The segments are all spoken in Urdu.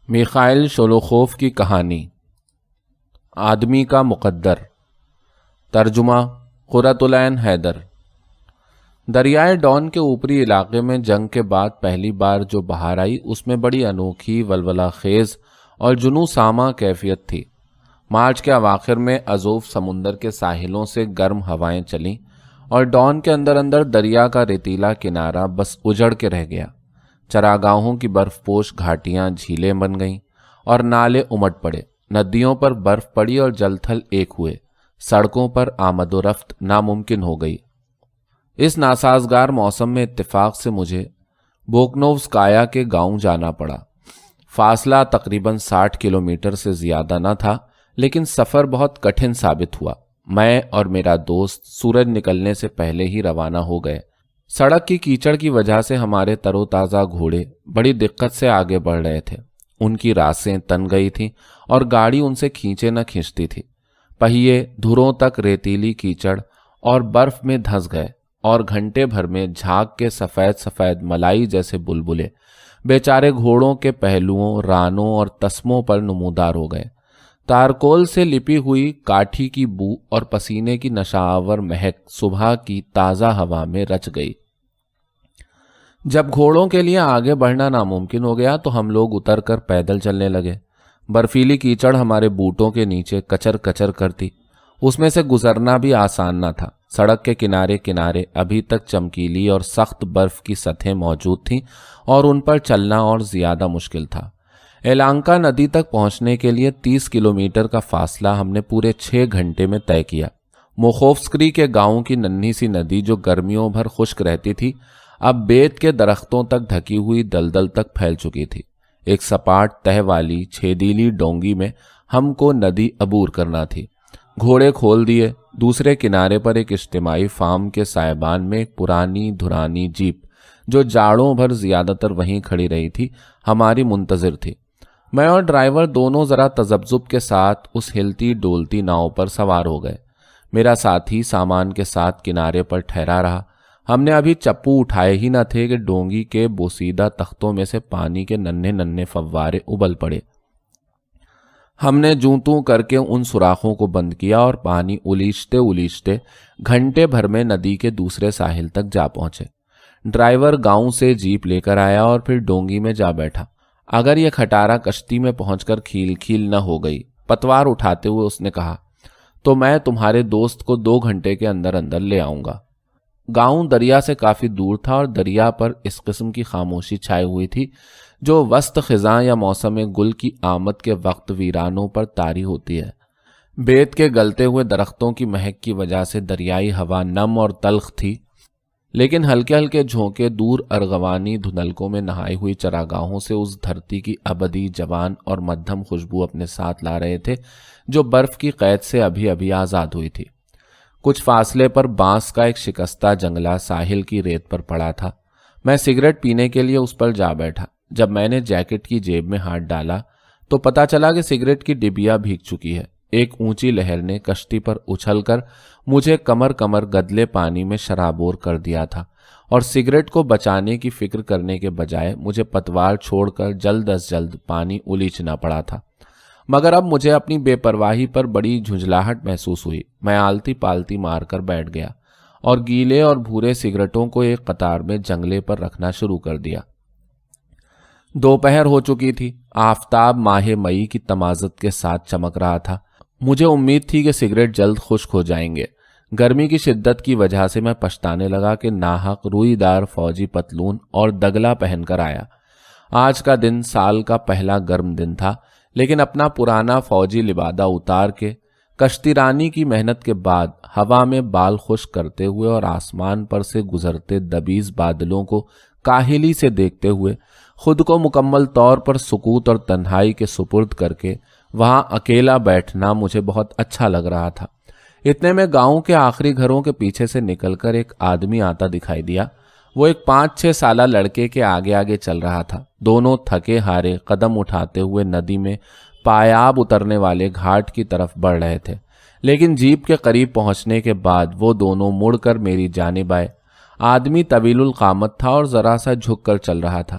میخائیل شولوخوف کی کہانی آدمی کا مقدر۔ ترجمہ قرۃ العین حیدر۔ دریائے ڈون کے اوپری علاقے میں جنگ کے بعد پہلی بار جو بہار آئی اس میں بڑی انوکھی ولولہ خیز اور جنوں ساما کیفیت تھی۔ مارچ کے اواخر میں ازوف سمندر کے ساحلوں سے گرم ہوائیں چلیں اور ڈون کے اندر اندر دریا کا ریتیلا کنارہ بس اجڑ کے رہ گیا۔ چراگاہوں کی برف پوش گھاٹیاں جھیلیں بن گئیں اور نالے امٹ پڑے، ندیوں پر برف پڑی اور جل تھل ایک ہوئے، سڑکوں پر آمد و رفت ناممکن ہو گئی۔ اس ناسازگار موسم میں اتفاق سے مجھے بوکنووسکایا کے گاؤں جانا پڑا۔ فاصلہ تقریباً 60 کلومیٹر سے زیادہ نہ تھا، لیکن سفر بہت کٹھن ثابت ہوا۔ میں اور میرا دوست سورج نکلنے سے پہلے ہی روانہ ہو گئے۔ سڑک کی کیچڑ کی وجہ سے ہمارے تر و تازہ گھوڑے بڑی دقت سے آگے بڑھ رہے تھے۔ ان کی راسیں تن گئی تھیں اور گاڑی ان سے کھینچے نہ کھینچتی تھی۔ پہیے دھروں تک ریتیلی کیچڑ اور برف میں دھنس گئے اور گھنٹے بھر میں جھاگ کے سفید سفید ملائی جیسے بلبلے بیچارے گھوڑوں کے پہلوؤں، رانوں اور تسموں پر نمودار ہو گئے۔ تارکول سے لپی ہوئی کاٹھی کی بو اور پسینے کی نشاور مہک صبح کی تازہ ہوا میں رچ گئی۔ جب گھوڑوں کے لیے آگے بڑھنا ناممکن ہو گیا تو ہم لوگ اتر کر پیدل چلنے لگے۔ برفیلی کیچڑ ہمارے بوٹوں کے نیچے کچر کچر کرتی، اس میں سے گزرنا بھی آسان نہ تھا۔ سڑک کے کنارے کنارے ابھی تک چمکیلی اور سخت برف کی سطحیں موجود تھیں اور ان پر چلنا اور زیادہ مشکل تھا۔ ایلانکا ندی تک پہنچنے کے لیے 30 کلومیٹر کا فاصلہ ہم نے پورے 6 گھنٹے میں طے کیا۔ موخوفسکری کے گاؤں کی ننھی سی ندی جو گرمیوں بھر خشک رہتی تھی اب بیت کے درختوں تک ڈھکی ہوئی دلدل تک پھیل چکی تھی۔ ایک سپاٹ تہ والی چھیدیلی ڈونگی میں ہم کو ندی عبور کرنا تھی۔ گھوڑے کھول دیے۔ دوسرے کنارے پر ایک اجتماعی فارم کے سائبان میں ایک پرانی دھرانی جیپ جو جاڑوں بھر زیادہ تر وہیں کھڑی رہی تھی ہماری منتظر تھی۔ میں اور ڈرائیور دونوں ذرا تذبذب کے ساتھ اس ہلتی ڈولتی ناؤ پر سوار ہو گئے۔ میرا ساتھی سامان کے ساتھ کنارے پر ٹھہرا رہا۔ ہم نے ابھی چپو اٹھائے ہی نہ تھے کہ ڈونگی کے بوسیدہ تختوں میں سے پانی کے ننھے ننھے فوارے ابل پڑے۔ ہم نے جوں توں کر کے ان سوراخوں کو بند کیا اور پانی الیچتے الیچتے گھنٹے بھر میں ندی کے دوسرے ساحل تک جا پہنچے۔ ڈرائیور گاؤں سے جیپ لے کر آیا اور پھر ڈونگی میں جا بیٹھا۔ اگر یہ کھٹارا کشتی میں پہنچ کر کھیل کھیل نہ ہو گئی، پتوار اٹھاتے ہوئے اس نے کہا، تو میں تمہارے دوست کو 2 گھنٹے کے اندر اندر لے آؤں گا۔ گاؤں دریا سے کافی دور تھا اور دریا پر اس قسم کی خاموشی چھائی ہوئی تھی جو وسط خزاں یا موسم گل کی آمد کے وقت ویرانوں پر طاری ہوتی ہے۔ بیت کے گلتے ہوئے درختوں کی مہک کی وجہ سے دریائی ہوا نم اور تلخ تھی، لیکن ہلکے ہلکے جھونکے دور ارغوانی دھندلکوں میں نہائی ہوئی چراگاہوں سے اس دھرتی کی ابدی جوان اور مدھم خوشبو اپنے ساتھ لا رہے تھے جو برف کی قید سے ابھی ابھی آزاد ہوئی تھی۔ کچھ فاصلے پر بانس کا ایک شکستہ جنگلہ ساحل کی ریت پر پڑا تھا۔ میں سگریٹ پینے کے لیے اس پر جا بیٹھا۔ جب میں نے جیکٹ کی جیب میں ہاتھ ڈالا تو پتا چلا کہ سگریٹ کی ڈبیا بھیگ چکی ہے۔ ایک اونچی لہر نے کشتی پر اچھل کر مجھے کمر کمر گدلے پانی میں شرابور کر دیا تھا اور سگریٹ کو بچانے کی فکر کرنے کے بجائے مجھے پتوار چھوڑ کر جلد از جلد پانی الیچنا پڑا تھا۔ مگر اب مجھے اپنی بے پرواہی پر بڑی جھنجھلاہٹ محسوس ہوئی۔ میں آلتی پالتی مار کر بیٹھ گیا اور گیلے اور بھورے سگریٹوں کو ایک قطار میں جنگلے پر رکھنا شروع کر دیا۔ دوپہر ہو چکی تھی۔ آفتاب ماہ مئی کی تمازت کے ساتھ چمک رہا تھا۔ مجھے امید تھی کہ سگریٹ جلد خشک ہو جائیں گے۔ گرمی کی شدت کی وجہ سے میں پچھتانے لگا کہ ناحق روئی دار فوجی پتلون اور دگلا پہن کر آیا۔ آج کا دن سال کا پہلا گرم دن تھا، لیکن اپنا پرانا فوجی لبادہ اتار کے کشتی رانی کی محنت کے بعد ہوا میں بال خشک کرتے ہوئے اور آسمان پر سے گزرتے دبیز بادلوں کو کاہلی سے دیکھتے ہوئے خود کو مکمل طور پر سکوت اور تنہائی کے سپرد کر کے وہاں اکیلا بیٹھنا مجھے بہت اچھا لگ رہا تھا۔ اتنے میں گاؤں کے آخری گھروں کے پیچھے سے نکل کر ایک آدمی آتا دکھائی دیا۔ وہ ایک 5-6 سالہ لڑکے کے آگے آگے چل رہا تھا۔ دونوں تھکے ہارے قدم اٹھاتے ہوئے ندی میں پایاب اترنے والے گھاٹ کی طرف بڑھ رہے تھے، لیکن جیپ کے قریب پہنچنے کے بعد وہ دونوں مڑ کر میری جانب آئے۔ آدمی طویل القامت تھا اور ذرا سا جھک کر چل رہا تھا۔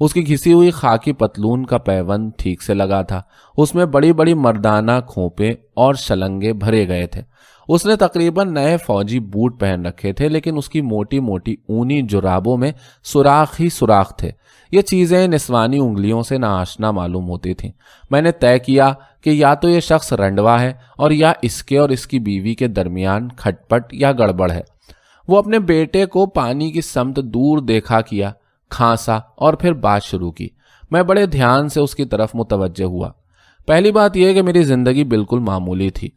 اس کی گھسی ہوئی خاکی پتلون کا پیوند ٹھیک سے لگا تھا، اس میں بڑی بڑی مردانہ کھوپے اور شلنگے بھرے گئے تھے۔ اس نے تقریباً نئے فوجی بوٹ پہن رکھے تھے، لیکن اس کی موٹی موٹی اونی جرابوں میں سوراخ ہی سوراخ تھے۔ یہ چیزیں نسوانی انگلیوں سے ناآشنا معلوم ہوتی تھیں۔ میں نے طے کیا کہ یا تو یہ شخص رنڈوا ہے اور یا اس کے اور اس کی بیوی کے درمیان کھٹ پٹ یا گڑبڑ ہے۔ وہ اپنے بیٹے کو پانی کی سمت دور دیکھا کیا، کھانسا اور پھر بات شروع کی۔ میں بڑے دھیان سے اس کی طرف متوجہ ہوا۔ پہلی بات یہ کہ میری زندگی بالکل معمولی تھی۔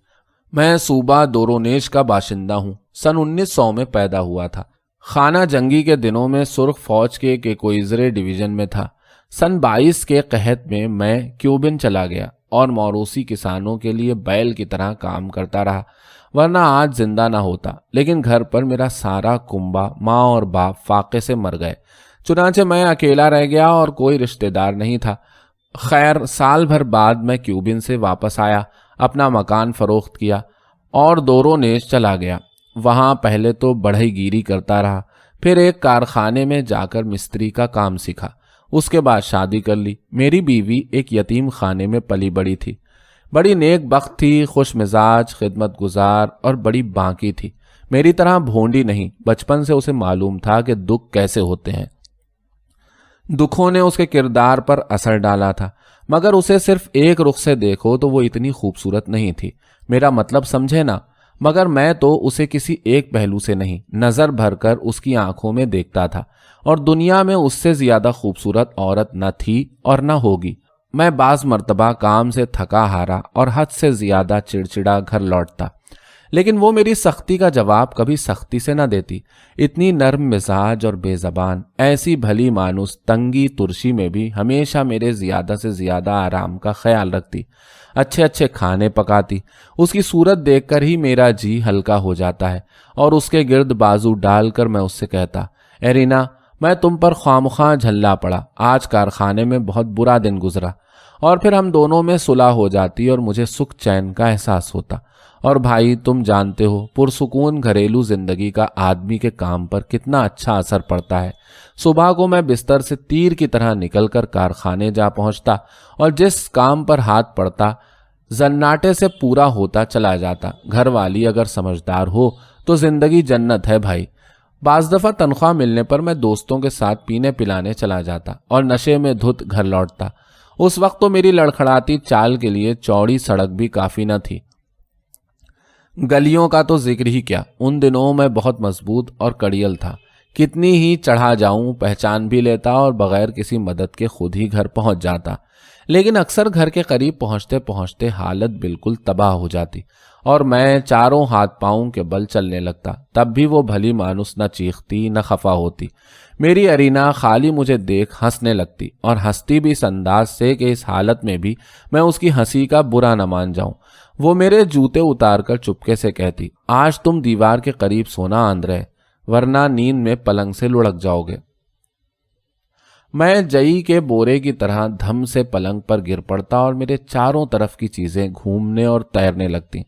میں صوبہ دورونیش کا باشندہ ہوں، سن 1900 میں پیدا ہوا تھا۔ خانہ جنگی کے دنوں میں سرخ فوج کے کیکوئزرے ڈویژن میں تھا۔ سن 22 کے قحط میں کیوبن چلا گیا اور موروثی کسانوں کے لیے بیل کی طرح کام کرتا رہا، ورنہ آج زندہ نہ ہوتا۔ لیکن گھر پر میرا سارا کنبہ، ماں اور باپ فاقے سے مر گئے، چنانچہ میں اکیلا رہ گیا اور کوئی رشتہ دار نہیں تھا۔ خیر، سال بھر بعد میں کیوبن سے واپس آیا، اپنا مکان فروخت کیا اور دورونیش چلا گیا۔ وہاں پہلے تو بڑھئی گیری کرتا رہا، پھر ایک کارخانے میں جا کر مستری کا کام سیکھا۔ اس کے بعد شادی کر لی۔ میری بیوی ایک یتیم خانے میں پلی بڑی تھی، بڑی نیک بخت تھی، خوش مزاج، خدمت گزار اور بڑی بانکی تھی۔ میری طرح بھونڈی نہیں، بچپن سے اسے معلوم تھا کہ دکھ کیسے ہوتے ہیں۔ دکھوں نے اس کے کردار پر اثر ڈالا تھا، مگر اسے صرف ایک رخ سے دیکھو تو وہ اتنی خوبصورت نہیں تھی۔ میرا مطلب سمجھے نا؟ مگر میں تو اسے کسی ایک پہلو سے نہیں، نظر بھر کر اس کی آنکھوں میں دیکھتا تھا، اور دنیا میں اس سے زیادہ خوبصورت عورت نہ تھی اور نہ ہوگی۔ میں بعض مرتبہ کام سے تھکا ہارا اور حد سے زیادہ چڑچڑا گھر لوٹتا، لیکن وہ میری سختی کا جواب کبھی سختی سے نہ دیتی۔ اتنی نرم مزاج اور بے زبان، ایسی بھلی مانوس تنگی ترشی میں بھی ہمیشہ میرے زیادہ سے زیادہ آرام کا خیال رکھتی، اچھے اچھے کھانے پکاتی۔ اس کی صورت دیکھ کر ہی میرا جی ہلکا ہو جاتا ہے، اور اس کے گرد بازو ڈال کر میں اس سے کہتا، ایرینا، میں تم پر خوامخواہ جھلا پڑا، آج کارخانے میں بہت برا دن گزرا۔ اور پھر ہم دونوں میں صلح ہو جاتی اور مجھے سکھ چین کا احساس ہوتا۔ اور بھائی، تم جانتے ہو پرسکون گھریلو زندگی کا آدمی کے کام پر کتنا اچھا اثر پڑتا ہے۔ صبح کو میں بستر سے تیر کی طرح نکل کر کارخانے جا پہنچتا، اور جس کام پر ہاتھ پڑتا زناٹے سے پورا ہوتا چلا جاتا۔ گھر والی اگر سمجھدار ہو تو زندگی جنت ہے بھائی۔ بعض دفعہ تنخواہ ملنے پر میں دوستوں کے ساتھ پینے پلانے چلا جاتا اور نشے میں دھت گھر لوٹتا۔ اس وقت تو میری لڑکھڑاتی چال کے لیے چوڑی سڑک بھی کافی نہ تھی، گلیوں کا تو ذکر ہی کیا۔ ان دنوں میں بہت مضبوط اور کڑیل تھا، کتنی ہی چڑھا جاؤں پہچان بھی لیتا اور بغیر کسی مدد کے خود ہی گھر پہنچ جاتا۔ لیکن اکثر گھر کے قریب پہنچتے پہنچتے حالت بالکل تباہ ہو جاتی اور میں چاروں ہاتھ پاؤں کے بل چلنے لگتا۔ تب بھی وہ بھلی مانوس نہ چیختی نہ خفا ہوتی۔ میری ارینا خالی مجھے دیکھ ہنسنے لگتی، اور ہنستی بھی اس انداز سے کہ اس حالت میں بھی میں اس کی ہنسی کا برا نہ مان جاؤں۔ وہ میرے جوتے اتار کر چپکے سے کہتی، آج تم دیوار کے قریب سونا آندرے، ورنہ نیند میں پلنگ سے لڑک جاؤ گے۔ میں جئی کے بورے کی طرح دھم سے پلنگ پر گر پڑتا اور میرے چاروں طرف کی چیزیں گھومنے اور تیرنے لگتی۔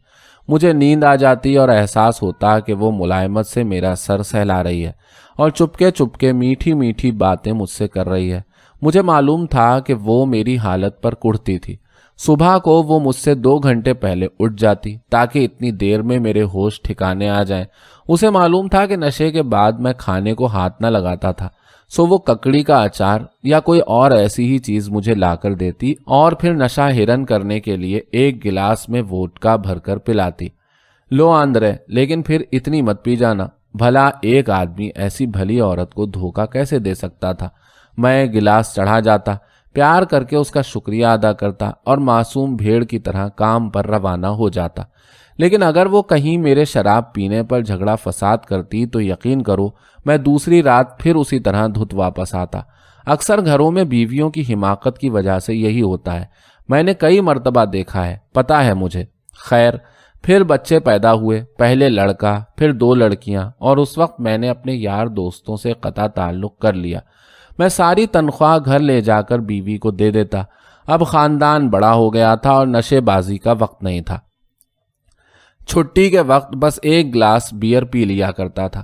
مجھے نیند آ جاتی اور احساس ہوتا کہ وہ ملائمت سے میرا سر سہلا رہی ہے اور چپکے چپکے میٹھی میٹھی باتیں مجھ سے کر رہی ہے۔ مجھے معلوم تھا کہ وہ میری حالت پر کڑھتی تھی۔ صبح کو وہ مجھ سے 2 گھنٹے پہلے اٹھ جاتی تاکہ اتنی دیر میں میرے ہوش ٹھکانے آ جائیں۔ اسے معلوم تھا کہ نشے کے بعد میں کھانے کو ہاتھ نہ لگاتا تھا، سو وہ ککڑی کا اچار یا کوئی اور ایسی ہی چیز مجھے لا کر دیتی اور پھر نشہ ہرن کرنے کے لیے ایک گلاس میں ووڈکا بھر کر پلاتی۔ لو آندرے، لیکن پھر اتنی مت پی جانا، بھلا ایک آدمی ایسی بھلی عورت کو دھوکہ کیسے دے سکتا تھا؟ میں گلاس چڑھا جاتا، پیار کر کے اس کا شکریہ ادا کرتا اور معصوم بھیڑ کی طرح کام پر روانہ ہو جاتا۔ لیکن اگر وہ کہیں میرے شراب پینے پر جھگڑا فساد کرتی تو یقین کرو میں دوسری رات پھر اسی طرح دھت واپس آتا۔ اکثر گھروں میں بیویوں کی حماقت کی وجہ سے یہی ہوتا ہے، میں نے کئی مرتبہ دیکھا ہے، پتہ ہے مجھے۔ خیر، پھر بچے پیدا ہوئے، پہلے لڑکا پھر 2 لڑکیاں، اور اس وقت میں نے اپنے یار دوستوں سے قطع تعلق کر لیا۔ میں ساری تنخواہ گھر لے جا کر بیوی کو دے دیتا۔ اب خاندان بڑا ہو گیا تھا اور نشے بازی کا وقت نہیں تھا۔ چھٹی کے وقت بس 1 گلاس بیئر پی لیا کرتا تھا۔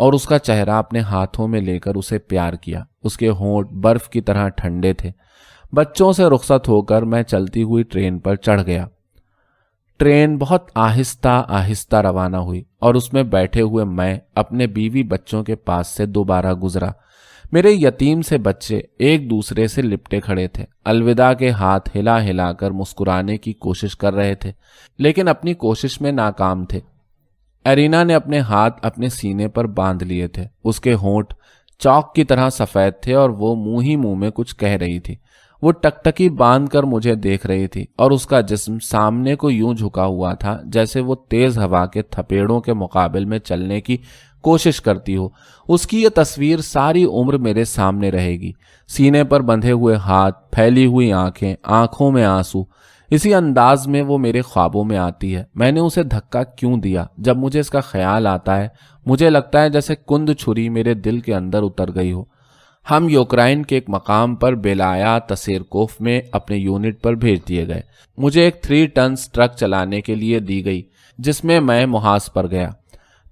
اور اس کا چہرہ اپنے ہاتھوں میں لے کر اسے پیار کیا۔ اس کے ہونٹ برف کی طرح ٹھنڈے تھے۔ بچوں سے رخصت ہو کر میں چلتی ہوئی ٹرین پر چڑھ گیا۔ ٹرین بہت آہستہ آہستہ روانہ ہوئی اور اس میں بیٹھے ہوئے میں اپنے بیوی بچوں کے پاس سے دوبارہ گزرا۔ میرے یتیم سے بچے ایک دوسرے سے لپٹے کھڑے تھے، الوداع کے ہاتھ ہلا ہلا کر مسکرانے کی کوشش کر رہے تھے، لیکن اپنی کوشش میں ناکام تھے۔ ارینا نے اپنے ہاتھ اپنے سینے پر باندھ لیے تھے۔ اس کے ہونٹ چاک کی طرح سفید تھے اور وہ منہ ہی منہ میں کچھ کہہ رہی تھی۔ وہ ٹکٹکی باندھ کر مجھے دیکھ رہی تھی اور اس کا جسم سامنے کو یوں جھکا ہوا تھا جیسے وہ تیز ہوا کے تھپیڑوں کے مقابل میں چلنے کی کوشش کرتی ہو۔ اس کی یہ تصویر ساری عمر میرے سامنے رہے گی۔ سینے پر بندھے ہوئے ہاتھ، پھیلی ہوئی آنکھیں، آنکھوں میں آنسو، اسی انداز میں وہ میرے خوابوں میں آتی ہے۔ میں نے اسے دھکا کیوں دیا؟ جب مجھے اس کا خیال آتا ہے مجھے لگتا ہے جیسے کند چھری میرے دل کے اندر اتر گئی ہو۔ ہم یوکرائن کے ایک مقام پر بیلایا تسیرکوف میں اپنے یونٹ پر بھیج دیے گئے۔ مجھے ایک 3 ٹنز ٹرک چلانے کے لیے دی گئی جس میں میں محاذ پر گیا۔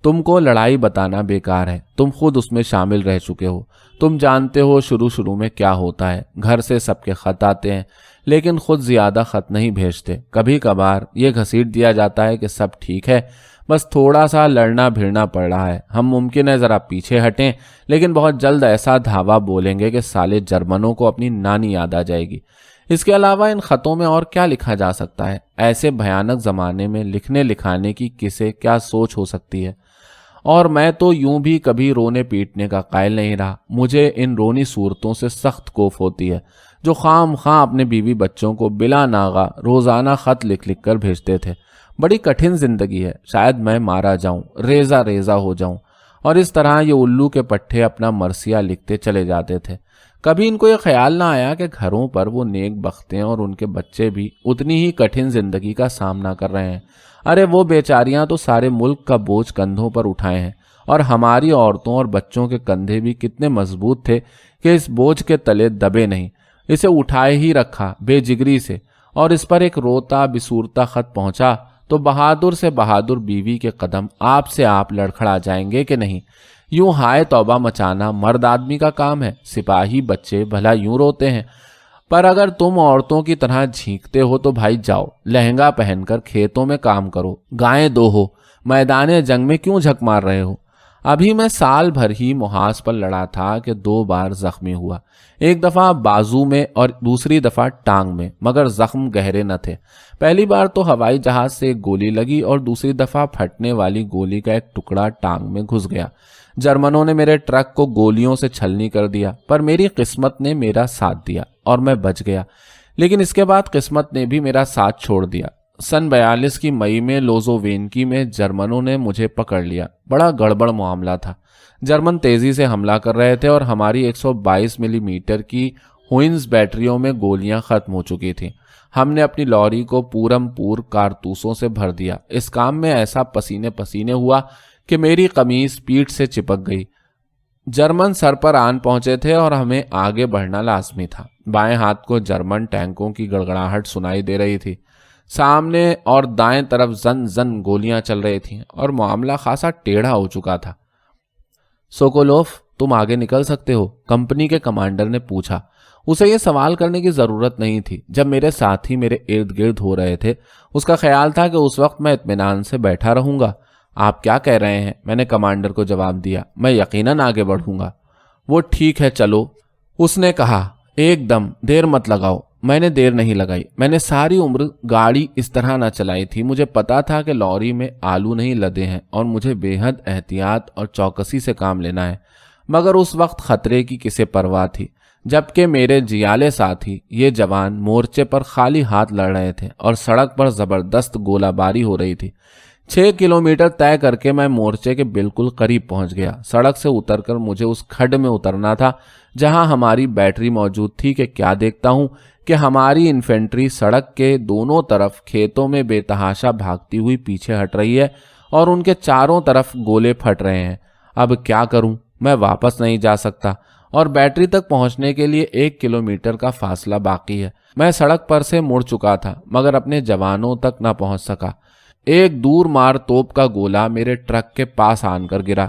تم کو لڑائی بتانا بیکار ہے، تم خود اس میں شامل رہ چکے ہو۔ تم جانتے ہو شروع میں کیا ہوتا ہے۔ گھر سے سب کے خط آتے ہیں لیکن خود زیادہ خط نہیں بھیجتے۔ کبھی کبھار یہ گھسیٹ دیا جاتا ہے کہ سب ٹھیک ہے، بس تھوڑا سا لڑنا بھیڑنا پڑ رہا ہے۔ ہم ممکن ہے ذرا پیچھے ہٹیں لیکن بہت جلد ایسا دھاوا بولیں گے کہ سالے جرمنوں کو اپنی نانی یاد آ جائے گی۔ اس کے علاوہ ان خطوں میں اور کیا لکھا جا سکتا ہے؟ ایسے بھیانک زمانے میں لکھنے لکھانے کی کسے کیا سوچ ہو سکتی ہے؟ اور میں تو یوں بھی کبھی رونے پیٹنے کا قائل نہیں رہا۔ مجھے ان رونی صورتوں سے سخت کوف ہوتی ہے جو خام خواہ اپنے بیوی بچوں کو بلا ناغہ روزانہ خط لکھ لکھ کر بھیجتے تھے۔ بڑی کٹھن زندگی ہے، شاید میں مارا جاؤں، ریزہ ریزہ ہو جاؤں۔ اور اس طرح یہ الو کے پٹھے اپنا مرثیہ لکھتے چلے جاتے تھے۔ کبھی ان کو یہ خیال نہ آیا کہ گھروں پر وہ نیک بختیں اور ان کے بچے بھی اتنی ہی کٹھن زندگی کا سامنا کر رہے ہیں۔ ارے وہ بیچاریاں تو سارے ملک کا بوجھ کندھوں پر اٹھائے ہیں، اور ہماری عورتوں اور بچوں کے کندھے بھی کتنے مضبوط تھے کہ اس بوجھ کے تلے دبے نہیں، اسے اٹھائے ہی رکھا بے جگری سے۔ اور اس پر ایک روتا بسورتا خط پہنچا تو بہادر سے بہادر بیوی کے قدم آپ سے آپ لڑکھڑا جائیں گے کہ نہیں۔ یوں ہائے توبہ مچانا مرد آدمی کا کام ہے، سپاہی بچے بھلا یوں روتے ہیں۔ پر اگر تم عورتوں کی طرح جھینکتے ہو تو بھائی جاؤ، لہنگا پہن کر کھیتوں میں کام کرو، گائیں دوہو، میدان جنگ میں کیوں جھک مار رہے ہو؟ ابھی میں سال بھر ہی محاذ پر لڑا تھا کہ 2 بار زخمی ہوا، ایک دفعہ بازو میں اور دوسری دفعہ ٹانگ میں، مگر زخم گہرے نہ تھے۔ پہلی بار تو ہوائی جہاز سے ایک گولی لگی اور دوسری دفعہ پھٹنے والی گولی کا ایک ٹکڑا ٹانگ میں گھس گیا۔ جرمنوں نے میرے ٹرک کو گولیوں سے چھلنی کر دیا، پر میری قسمت نے میرا ساتھ دیا اور میں بچ گیا۔ لیکن اس کے بعد قسمت نے بھی میرا ساتھ چھوڑ دیا۔ سن 42 کی مئی میں لوزووینکی میں جرمنوں نے مجھے پکڑ لیا۔ بڑا گڑبڑ معاملہ تھا۔ جرمن تیزی سے حملہ کر رہے تھے اور ہماری 122 ملی میٹر کی ہوئنز بیٹریوں میں گولیاں ختم ہو چکی تھیں۔ ہم نے اپنی لوری کو پورم پور کارتوسوں سے بھر دیا۔ اس کام میں ایسا پسینے پسینے ہوا کہ میری قمیص پیٹھ سے چپک گئی۔ جرمن سر پر آن پہنچے تھے اور ہمیں آگے بڑھنا لازمی تھا۔ بائیں ہاتھ کو جرمن ٹینکوں کی گڑگڑاہٹ سنائی دے رہی تھی۔ سامنے اور دائیں طرف زن زن گولیاں چل رہی تھیں اور معاملہ خاصا ٹیڑھا ہو چکا تھا۔ سوکولوف، تم آگے نکل سکتے ہو؟ کمپنی کے کمانڈر نے پوچھا۔ اسے یہ سوال کرنے کی ضرورت نہیں تھی۔ جب میرے ساتھی میرے ارد گرد ہو رہے تھے اس کا خیال تھا کہ اس وقت میں اطمینان سے بیٹھا رہوں گا۔ آپ کیا کہہ رہے ہیں؟ میں نے کمانڈر کو جواب دیا۔ میں یقیناً آگے بڑھوں گا۔ وہ ٹھیک ہے چلو، اس نے کہا۔ ایک دم دیر مت لگاؤ۔ میں نے دیر نہیں لگائی۔ میں نے ساری عمر گاڑی اس طرح نہ چلائی تھی۔ مجھے پتا تھا کہ لوری میں آلو نہیں لدے ہیں اور مجھے بے حد احتیاط اور چوکسی سے کام لینا ہے، مگر اس وقت خطرے کی کسے پرواہ تھی، جبکہ میرے جیالے ساتھی یہ جوان مورچے پر خالی ہاتھ لڑ رہے تھے اور سڑک پر زبردست گولہ باری ہو رہی تھی۔ 6 کلومیٹر طے کر کے میں مورچے کے بالکل قریب پہنچ گیا۔ سڑک سے اتر کر مجھے اس کھڈ میں اترنا تھا جہاں ہماری بیٹری موجود تھی کہ کیا دیکھتا ہوں کہ ہماری انفینٹری سڑک کے دونوں طرف کھیتوں میں بے تحاشا بھاگتی ہوئی پیچھے ہٹ رہی ہے اور ان کے چاروں طرف گولے پھٹ رہے ہیں۔ اب کیا کروں؟ میں واپس نہیں جا سکتا اور بیٹری تک پہنچنے کے لیے 1 کلومیٹر کا فاصلہ باقی ہے۔ میں سڑک پر سے مڑ چکا تھا مگر اپنے جوانوں تک نہ پہنچ سکا۔ ایک دور مار توپ کا گولہ میرے ٹرک کے پاس آن کر گرا۔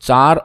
4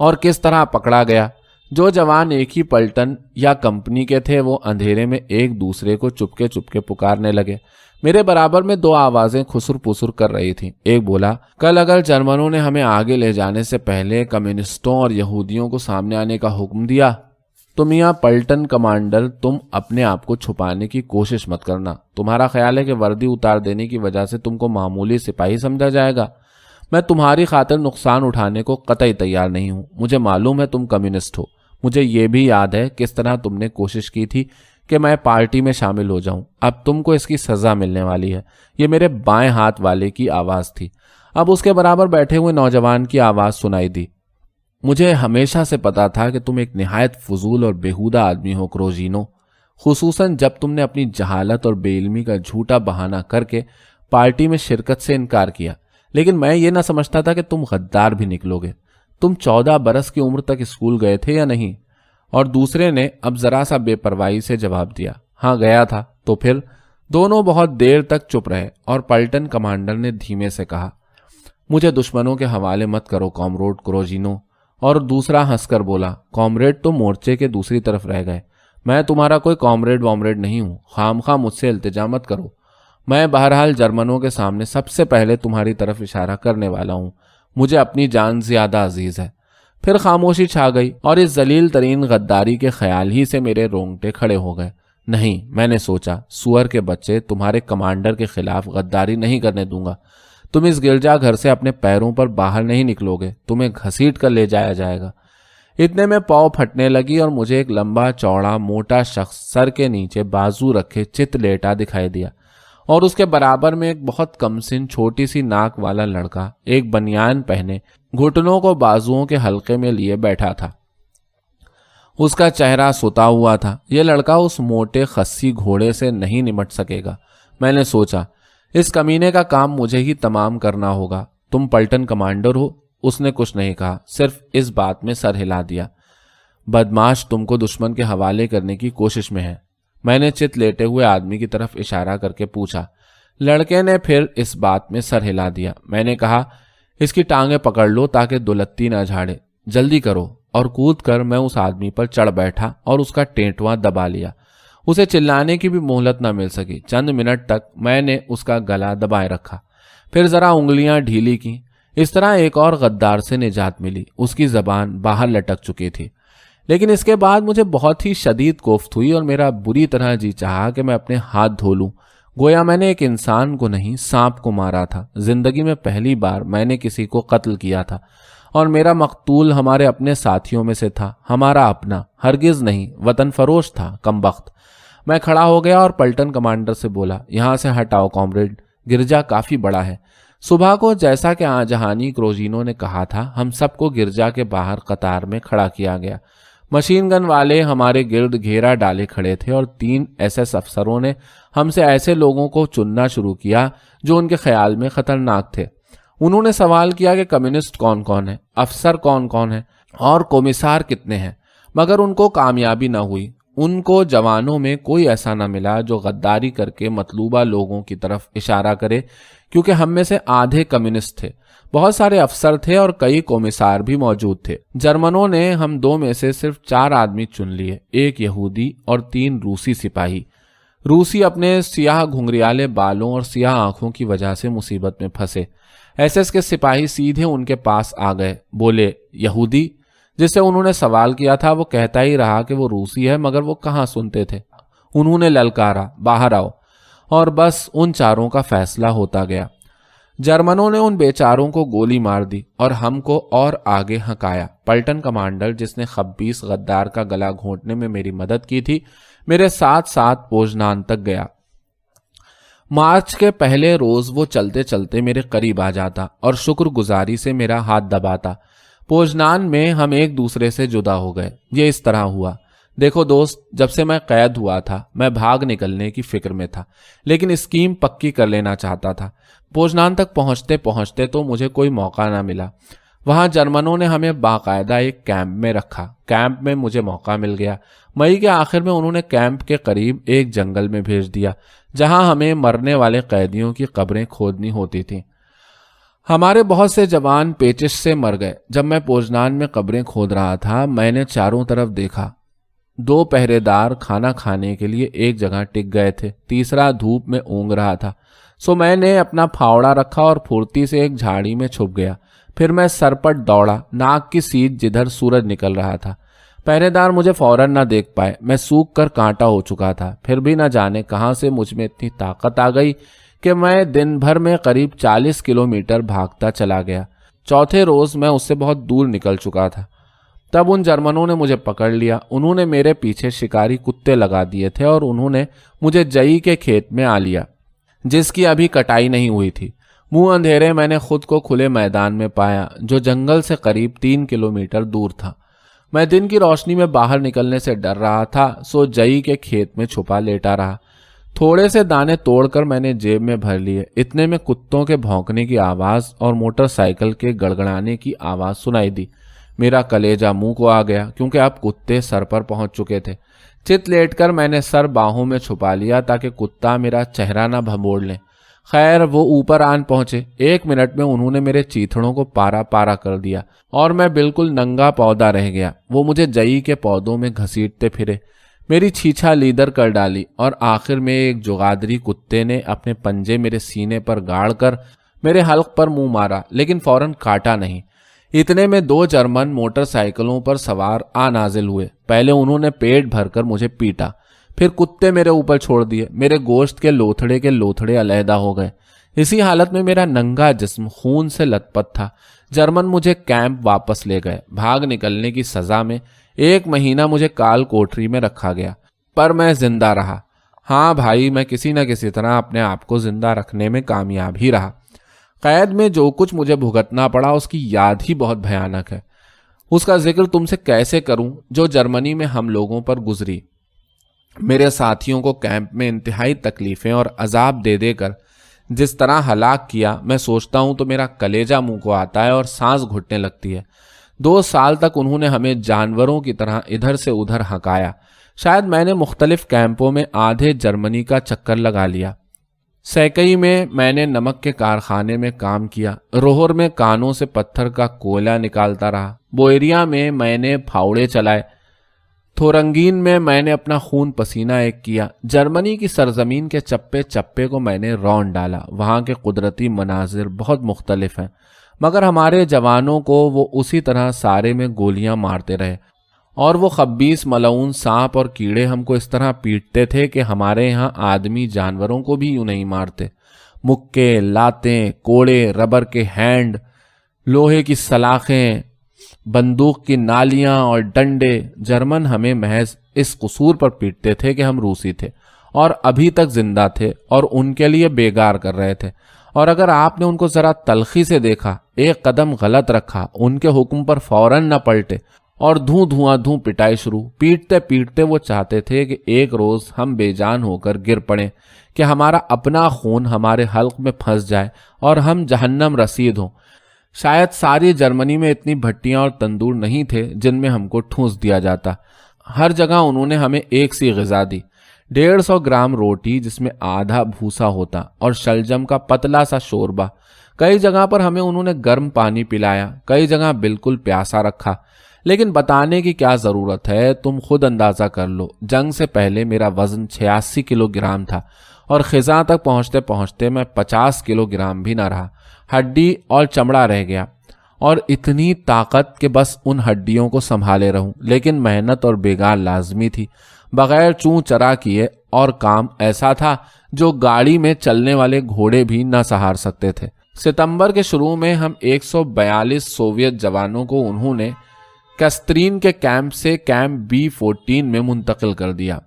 اور کس طرح پکڑا گیا۔ جو جوان ایک ہی پلٹن یا کمپنی کے تھے وہ اندھیرے میں ایک دوسرے کو چپکے چپکے پکارنے لگے۔ میرے برابر میں دو آوازیں خسر پسر کر رہی تھیں۔ ایک بولا، کل اگر جرمنوں نے ہمیں آگے لے جانے سے پہلے کمیونسٹوں اور یہودیوں کو سامنے آنے کا حکم دیا تو میاں پلٹن کمانڈر تم اپنے آپ کو چھپانے کی کوشش مت کرنا۔ تمہارا خیال ہے کہ وردی اتار دینے کی وجہ سے تم کو معمولی سپاہی سمجھا جائے گا؟ میں تمہاری خاطر نقصان اٹھانے کو قطعی تیار نہیں ہوں۔ مجھے معلوم ہے تم کمیونسٹ ہو۔ مجھے یہ بھی یاد ہے کس طرح تم نے کوشش کی تھی کہ میں پارٹی میں شامل ہو جاؤں۔ اب تم کو اس کی سزا ملنے والی ہے۔ یہ میرے بائیں ہاتھ والے کی آواز تھی۔ اب اس کے برابر بیٹھے ہوئے نوجوان کی آواز سنائی دی۔ مجھے ہمیشہ سے پتا تھا کہ تم ایک نہایت فضول اور بیہودہ آدمی ہو کروزینو، خصوصاً جب تم نے اپنی جہالت اور بے علمی کا جھوٹا بہانہ کر کے پارٹی میں شرکت سے انکار کیا۔ لیکن میں یہ نہ سمجھتا تھا کہ تم غدار بھی نکلو گے۔ تم 14 برس کی عمر تک اسکول گئے تھے یا نہیں؟ اور دوسرے نے اب ذرا سا بے پرواہی سے جواب دیا، ہاں گیا تھا۔ تو پھر؟ دونوں بہت دیر تک چپ رہے اور پلٹن کمانڈر نے دھیمے سے کہا، مجھے دشمنوں کے حوالے مت کرو کامریڈ کروزینو۔ اور دوسرا ہنس کر بولا، کامریڈ تو مورچے کے دوسری طرف رہ گئے۔ میں تمہارا کوئی کامریڈ وامریڈ نہیں ہوں، خام خواہ مجھ سے التجا مت کرو۔ میں بہرحال جرمنوں کے سامنے سب سے پہلے تمہاری طرف اشارہ کرنے والا ہوں۔ مجھے اپنی جان زیادہ عزیز ہے۔ پھر خاموشی چھا گئی اور اس ذلیل ترین غداری کے خیال ہی سے میرے رونگٹے کھڑے ہو گئے۔ نہیں، میں نے سوچا، سور کے بچے، تمہارے کمانڈر کے خلاف غداری نہیں کرنے دوں گا۔ تم اس گرجا گھر سے اپنے پیروں پر باہر نہیں نکلو گے، تمہیں گھسیٹ کر لے جایا جائے گا۔ اتنے میں پاؤں پھٹنے لگی اور مجھے ایک لمبا چوڑا موٹا شخص سر کے نیچے بازو رکھے چت لیٹا دکھائی دیا، اور اس کے برابر میں ایک بہت کم سن چھوٹی سی ناک والا لڑکا ایک بنیان پہنے گھٹنوں کو بازوؤں کے حلقے میں لیے بیٹھا تھا۔ اس کا چہرہ ستا ہوا تھا۔ یہ لڑکا اس موٹے خسی گھوڑے سے نہیں نمٹ سکے گا۔ میں نے سوچا، اس کمینے کا کام مجھے ہی تمام کرنا ہوگا۔ تم پلٹن کمانڈر ہو؟ اس نے کچھ نہیں کہا، صرف اس بات میں سر ہلا دیا۔ بدماش تم کو دشمن کے حوالے کرنے کی کوشش میں ہے۔ میں نے چت لیٹے ہوئے آدمی کی طرف اشارہ کر کے پوچھا۔ لڑکے نے پھر اس بات میں سر ہلا دیا۔ میں نے کہا، اس کی ٹانگیں پکڑ لو تاکہ دلتی نہ جھاڑے، جلدی کرو۔ اور کود کر میں اس آدمی پر چڑھ بیٹھا اور اس کا ٹینٹواں دبا لیا۔ اسے چلانے کی بھی مہلت نہ مل سکی۔ چند منٹ تک میں نے اس کا گلا دبائے رکھا، پھر ذرا انگلیاں ڈھیلی کی۔ اس طرح ایک اور غدار سے نجات ملی۔ اس کی زبان باہر لٹک چکی تھی، لیکن اس کے بعد مجھے بہت ہی شدید کوفت ہوئی اور میرا بری طرح جی چاہا کہ میں اپنے ہاتھ دھو لوں، گویا میں نے ایک انسان کو نہیں سانپ کو مارا تھا۔ زندگی میں پہلی بار میں نے کسی کو قتل کیا تھا، اور میرا مقتول ہمارے اپنے ساتھیوں میں سے تھا، ہمارا اپنا، ہرگز نہیں وطن فروش تھا، کمبخت۔ میں کھڑا ہو گیا اور پلٹن کمانڈر سے بولا، یہاں سے ہٹاؤ کامریڈ، گرجا کافی بڑا ہے۔ صبح کو جیسا کہ جہانی کروزینو نے کہا تھا، ہم سب کو گرجا کے باہر قطار میں کھڑا کیا گیا۔ مشین گن والے ہمارے گرد گھیرا ڈالے کھڑے تھے اور 3 SS افسروں نے ہم سے ایسے لوگوں کو چننا شروع کیا جو ان کے خیال میں خطرناک تھے۔ انہوں نے سوال کیا کہ کمیونسٹ کون کون ہے، افسر کون کون ہے اور کومسار کتنے ہیں، مگر ان کو کامیابی نہ ہوئی۔ ان کو جوانوں میں کوئی ایسا نہ ملا جو غداری کر کے مطلوبہ لوگوں کی طرف اشارہ کرے، کیونکہ ہم میں سے آدھے کمیونسٹ تھے، بہت سارے افسر تھے اور کئی کومسار بھی موجود تھے۔ جرمنوں نے ہم 2 میں سے صرف 4 آدمی چن لیے، 1 یہودی اور 3 روسی سپاہی۔ روسی اپنے سیاہ گھنگریالے بالوں اور سیاہ آنکھوں کی وجہ سے مصیبت میں پھنسے۔ SS کے سپاہی سیدھے ان کے پاس آ گئے، بولے، یہودی؟ جس سے انہوں نے سوال کیا تھا وہ کہتا ہی رہا کہ وہ روسی ہے، مگر وہ کہاں سنتے تھے۔ انہوں نے للکارا، باہر آؤ، اور بس ان 4 کا فیصلہ ہوتا گیا۔ جرمنوں نے ان بیچاروں کو گولی مار دی اور ہم کو اور آگے ہکایا۔ پلٹن کمانڈر، جس نے خبیث غدار کا گلا گھونٹنے میں میری مدد کی تھی، میرے ساتھ ساتھ پوزنان تک گیا۔ مارچ کے پہلے روز وہ چلتے چلتے میرے قریب آ جاتا اور شکر گزاری سے میرا ہاتھ دباتا۔ پوزنان میں ہم ایک دوسرے سے جدا ہو گئے۔ یہ اس طرح ہوا، دیکھو دوست، جب سے میں قید ہوا تھا میں بھاگ نکلنے کی فکر میں تھا، لیکن اسکیم پکی کر لینا چاہتا تھا۔ پوزنان تک پہنچتے پہنچتے تو مجھے کوئی موقع نہ ملا۔ وہاں جرمنوں نے ہمیں باقاعدہ ایک کیمپ میں رکھا۔ کیمپ میں مجھے موقع مل گیا۔ مئی کے آخر میں انہوں نے کیمپ کے قریب ایک جنگل میں بھیج دیا، جہاں ہمیں مرنے والے قیدیوں کی قبریں کھودنی ہوتی تھیں۔ ہمارے بہت سے جوان پیچش سے مر گئے۔ جب میں پوجنان میں قبریں کھود رہا تھا، میں نے چاروں طرف دیکھا۔ 2 پہرے دار کھانا کھانے کے لیے ایک جگہ ٹک گئے تھے، تیسرا دھوپ میں اونگ رہا تھا۔ سو میں نے اپنا پھاوڑا رکھا اور پھرتی سے ایک جھاڑی میں چھپ گیا۔ پھر میں سرپٹ دوڑا، ناک کی سیدھ جدھر سورج نکل رہا تھا۔ پہرے دار مجھے فوراً نہ دیکھ پائے، میں سوکھ کر کانٹا ہو چکا تھا۔ پھر بھی نہ جانے کہاں سے مجھ میں اتنی طاقت آ گئی کہ میں دن بھر میں قریب 40 کلومیٹر بھاگتا چلا گیا۔ چوتھے روز میں اس سے بہت دور نکل چکا تھا۔ تب ان جرمنوں نے مجھے پکڑ لیا۔ انہوں نے میرے پیچھے شکاری کتے لگا دیے تھے اور انہوں نے مجھے جئی کے کھیت میں آ لیا، جس کی ابھی کٹائی نہیں ہوئی تھی۔ منہ اندھیرے میں نے خود کو کھلے میدان میں پایا، جو جنگل سے قریب 3 کلومیٹر دور تھا۔ میں دن کی روشنی میں باہر نکلنے سے ڈر رہا تھا، سو جئی کے کھیت میں چھپا لیٹا رہا۔ تھوڑے سے دانے توڑ کر میں نے جیب میں بھر لیے۔ اتنے میں کتوں کے بھونکنے کی آواز اور موٹر سائیکل کے گڑگڑانے کی آواز سنائی دی۔ میرا کلیجہ منہ کو آ گیا، کیونکہ اب کتے سر پر پہنچ چکے تھے۔ چت لیٹ کر میں نے سر باہوں میں چھپا لیا تاکہ کتا میرا چہرہ نہ بھموڑ لیں۔ خیر، وہ اوپر آن پہنچے۔ 1 منٹ میں انہوں نے میرے چیتھڑوں کو پارا پارا کر دیا اور میں بالکل ننگا پودا رہ گیا۔ وہ مجھے جئی کے پودوں میں گھسیٹتے پھرے، میری چھیچھا لیدر کر ڈالی اور آخر میں ایک جغادری کتے نے اپنے پنجے میرے سینے پر گاڑ کر میرے حلق پر منہ مارا، لیکن فوراً کاٹا نہیں۔ اتنے میں 2 جرمن موٹر سائیکلوں پر سوار آ نازل ہوئے۔ پہلے انہوں نے پیٹ بھر کر مجھے پیٹا، پھر کتے میرے اوپر چھوڑ دیے۔ میرے گوشت کے لوتھڑے علیحدہ ہو گئے۔ اسی حالت میں میرا ننگا جسم خون سے لت پت تھا۔ جرمن مجھے کیمپ واپس لے گئے۔ بھاگ نکلنے کی سزا میں 1 مہینہ مجھے کال کوٹری میں رکھا گیا، پر میں زندہ رہا۔ ہاں بھائی، میں کسی نہ کسی طرح اپنے آپ کو زندہ رکھنے میں کامیاب ہی رہا۔ قید میں جو کچھ مجھے بھگتنا پڑا اس کی یاد ہی بہت بھیانک ہے۔ اس کا ذکر تم سے کیسے کروں جو جرمنی میں ہم لوگوں پر گزری۔ میرے ساتھیوں کو کیمپ میں انتہائی تکلیفیں اور عذاب دے دے کر جس طرح ہلاک کیا، میں سوچتا ہوں تو میرا کلیجہ منہ کو آتا ہے اور سانس گھٹنے لگتی ہے۔ 2 سال تک انہوں نے ہمیں جانوروں کی طرح ادھر سے ادھر ہکایا۔ شاید میں نے مختلف کیمپوں میں آدھے جرمنی کا چکر لگا لیا۔ سیکئی میں نے نمک کے کارخانے میں کام کیا۔ روہر میں کانوں سے پتھر کا کوئلہ نکالتا رہا۔ بوئریا میں نے پھاوڑے چلائے۔ تھورنگین میں نے اپنا خون پسینہ ایک کیا۔ جرمنی کی سرزمین کے چپے چپے کو میں نے رون ڈالا۔ وہاں کے قدرتی مناظر بہت مختلف ہیں، مگر ہمارے جوانوں کو وہ اسی طرح سارے میں گولیاں مارتے رہے، اور وہ خبیث ملعون سانپ اور کیڑے ہم کو اس طرح پیٹتے تھے کہ ہمارے یہاں آدمی جانوروں کو بھی یوں نہیں مارتے۔ مکے، لاتیں، کوڑے، ربر کے ہینڈ، لوہے کی سلاخیں، بندوق کی نالیاں اور ڈنڈے۔ جرمن ہمیں محض اس قصور پر پیٹتے تھے کہ ہم روسی تھے اور ابھی تک زندہ تھے اور ان کے لیے بیگار کر رہے تھے، اور اگر آپ نے ان کو ذرا تلخی سے دیکھا، ایک قدم غلط رکھا، ان کے حکم پر فوراً نہ پلٹے اور دھوں پٹائی شروع۔ پیٹتے پیٹتے وہ چاہتے تھے کہ ایک روز ہم بے جان ہو کر گر پڑیں، کہ ہمارا اپنا خون ہمارے حلق میں پھنس جائے اور ہم جہنم رسید ہوں۔ شاید ساری جرمنی میں اتنی بھٹیاں اور تندور نہیں تھے جن میں ہم کو ٹھونس دیا جاتا۔ ہر جگہ انہوں نے ہمیں ایک سی غذا دی، 150 گرام روٹی جس میں آدھا بھوسا ہوتا اور شلجم کا پتلا سا شوربہ۔ کئی جگہ پر ہمیں انہوں نے گرم پانی پلایا، کئی جگہ بالکل پیاسا رکھا۔ لیکن بتانے کی کیا ضرورت ہے، تم خود اندازہ کر لو۔ جنگ سے پہلے میرا وزن 86 کلو گرام تھا اور خزاں تک پہنچتے پہنچتے میں 50 کلو گرام بھی نہ رہا۔ ہڈی اور چمڑا رہ گیا، اور اتنی طاقت کہ بس ان ہڈیوں کو سنبھالے رہوں۔ لیکن محنت اور بیگار لازمی تھی، بغیر چوں چرا کیے، اور کام ایسا تھا جو گاڑی میں چلنے والے گھوڑے بھی نہ سہار سکتے تھے۔ ستمبر کے شروع میں ہم 142 سوویت جوانوں کو انہوں نے کسترین کے کیمپ سے کیمپ B14 میں منتقل کر دیا۔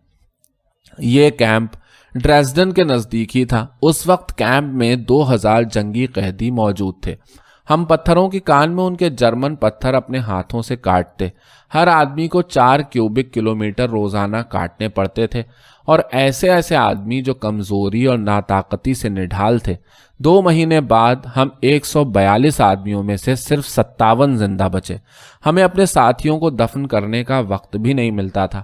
یہ کیمپ ڈریسڈن کے نزدیک ہی تھا۔ اس وقت کیمپ میں 2000 جنگی قیدی موجود تھے۔ ہم پتھروں کی کان میں ان کے جرمن پتھر اپنے ہاتھوں سے کاٹتے۔ ہر آدمی کو 4 کیوبک کلومیٹر روزانہ کاٹنے پڑتے تھے، اور ایسے آدمی جو کمزوری اور ناطاقتی سے نڈھال تھے۔ 2 مہینے بعد ہم 142 آدمیوں میں سے صرف 57 زندہ بچے۔ ہمیں اپنے ساتھیوں کو دفن کرنے کا وقت بھی نہیں ملتا تھا۔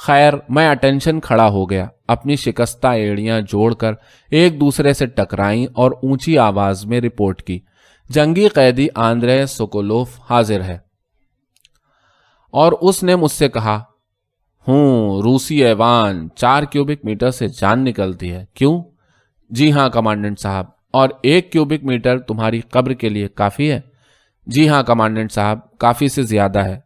خیر میں اٹینشن کھڑا ہو گیا، اپنی شکستہ ایڑیاں جوڑ کر ایک دوسرے سے ٹکرائیں اور اونچی آواز میں رپورٹ کی، جنگی قیدی آندرے سوکولوف حاضر ہے۔ اور اس نے مجھ سے کہا، روسی ایوان 4 کیوبک میٹر سے جان نکلتی ہے، کیوں؟ جی ہاں کمانڈنٹ صاحب، اور 1 کیوبک میٹر تمہاری قبر کے لیے کافی ہے؟ جی ہاں کمانڈنٹ صاحب، کافی سے زیادہ ہے۔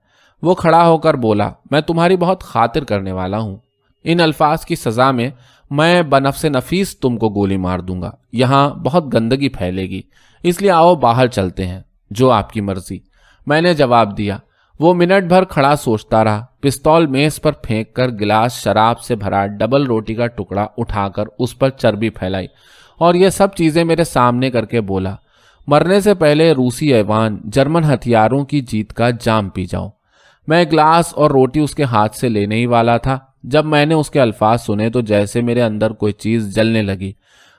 وہ کھڑا ہو کر بولا، میں تمہاری بہت خاطر کرنے والا ہوں، ان الفاظ کی سزا میں بنفس نفیس تم کو گولی مار دوں گا، یہاں بہت گندگی پھیلے گی، اس لیے آؤ باہر چلتے ہیں، جو آپ کی مرضی۔ میں نے جواب دیا۔ وہ منٹ بھر کھڑا سوچتا رہا، پستول میز پر پھینک کر گلاس شراب سے بھرا ڈبل روٹی کا ٹکڑا اٹھا کر اس پر چربی پھیلائی اور یہ سب چیزیں میرے سامنے کر کے بولا، مرنے سے پہلے روسی ایوان جرمن ہتھیاروں کی جیت کا جام پی جاؤ۔ میں گلاس اور روٹی اس کے ہاتھ سے لینے ہی والا تھا، جب میں نے اس کے الفاظ سنے تو جیسے میرے اندر کوئی چیز جلنے لگی۔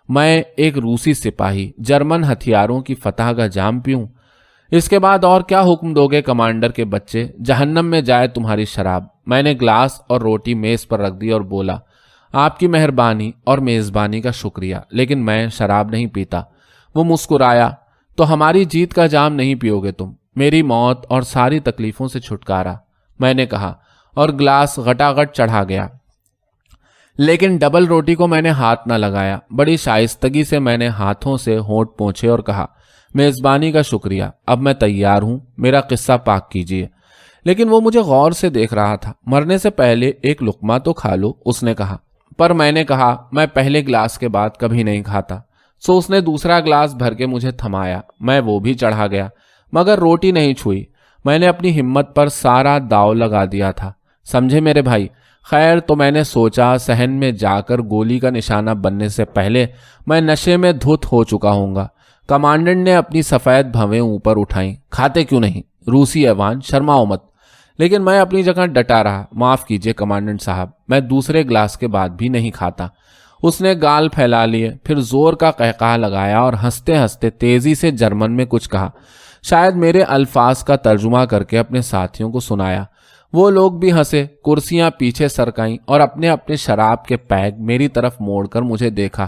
میں ایک روسی سپاہی جرمن ہتھیاروں کی فتح کا جام پیوں؟ اس کے بعد اور کیا حکم دو گے کمانڈر کے بچے؟ جہنم میں جائے تمہاری شراب۔ میں نے گلاس اور روٹی میز پر رکھ دی اور بولا، آپ کی مہربانی اور میزبانی کا شکریہ، لیکن میں شراب نہیں پیتا۔ وہ مسکرایا، تو ہماری جیت کا جام نہیں پیو گے تم، میری موت اور ساری تکلیفوں سے چھٹکارا، میں نے کہا، اور گلاس گھٹاگھٹ چڑھا گیا۔ لیکن ڈبل روٹی کو میں نے ہاتھ نہ لگایا، بڑی شائستگی سے میں نے ہاتھوں سے ہونٹ پونچھے اور کہا، میزبانی کا شکریہ، اب میں تیار ہوں، میرا قصہ پاک کیجیے۔ لیکن وہ مجھے غور سے دیکھ رہا تھا۔ مرنے سے پہلے ایک لقمہ تو کھا لو، اس نے کہا، پر میں نے کہا، میں پہلے گلاس کے بعد کبھی نہیں کھاتا۔ سو اس نے دوسرا گلاس بھر کے مجھے تھمایا، میں وہ بھی چڑھا گیا، مگر روٹی نہیں چھوئی۔ میں نے اپنی ہمت پر سارا داؤ لگا دیا تھا، سمجھے میرے بھائی۔ خیر تو میں نے سوچا صحن میں جا کر گولی کا نشانہ بننے سے پہلے میں نشے میں دھت ہو چکا ہوں گا۔ کمانڈنٹ نے اپنی سفید بھویں اوپر اٹھائیں، کھاتے کیوں نہیں؟ روسی ایوان شرماؤ مت۔ لیکن میں اپنی جگہ ڈٹا رہا، معاف کیجئے کمانڈنٹ صاحب، میں دوسرے گلاس کے بعد بھی نہیں کھاتا۔ اس نے گال پھیلا لیے، پھر زور کا قہقہہ لگایا اور ہنستے ہنستے تیزی سے جرمن میں کچھ کہا، شاید میرے الفاظ کا ترجمہ کر کے اپنے ساتھیوں کو سنایا۔ وہ لوگ بھی ہنسے، کرسیاں پیچھے سرکائیں اور اپنے اپنے شراب کے پیگ میری طرف موڑ کر مجھے دیکھا،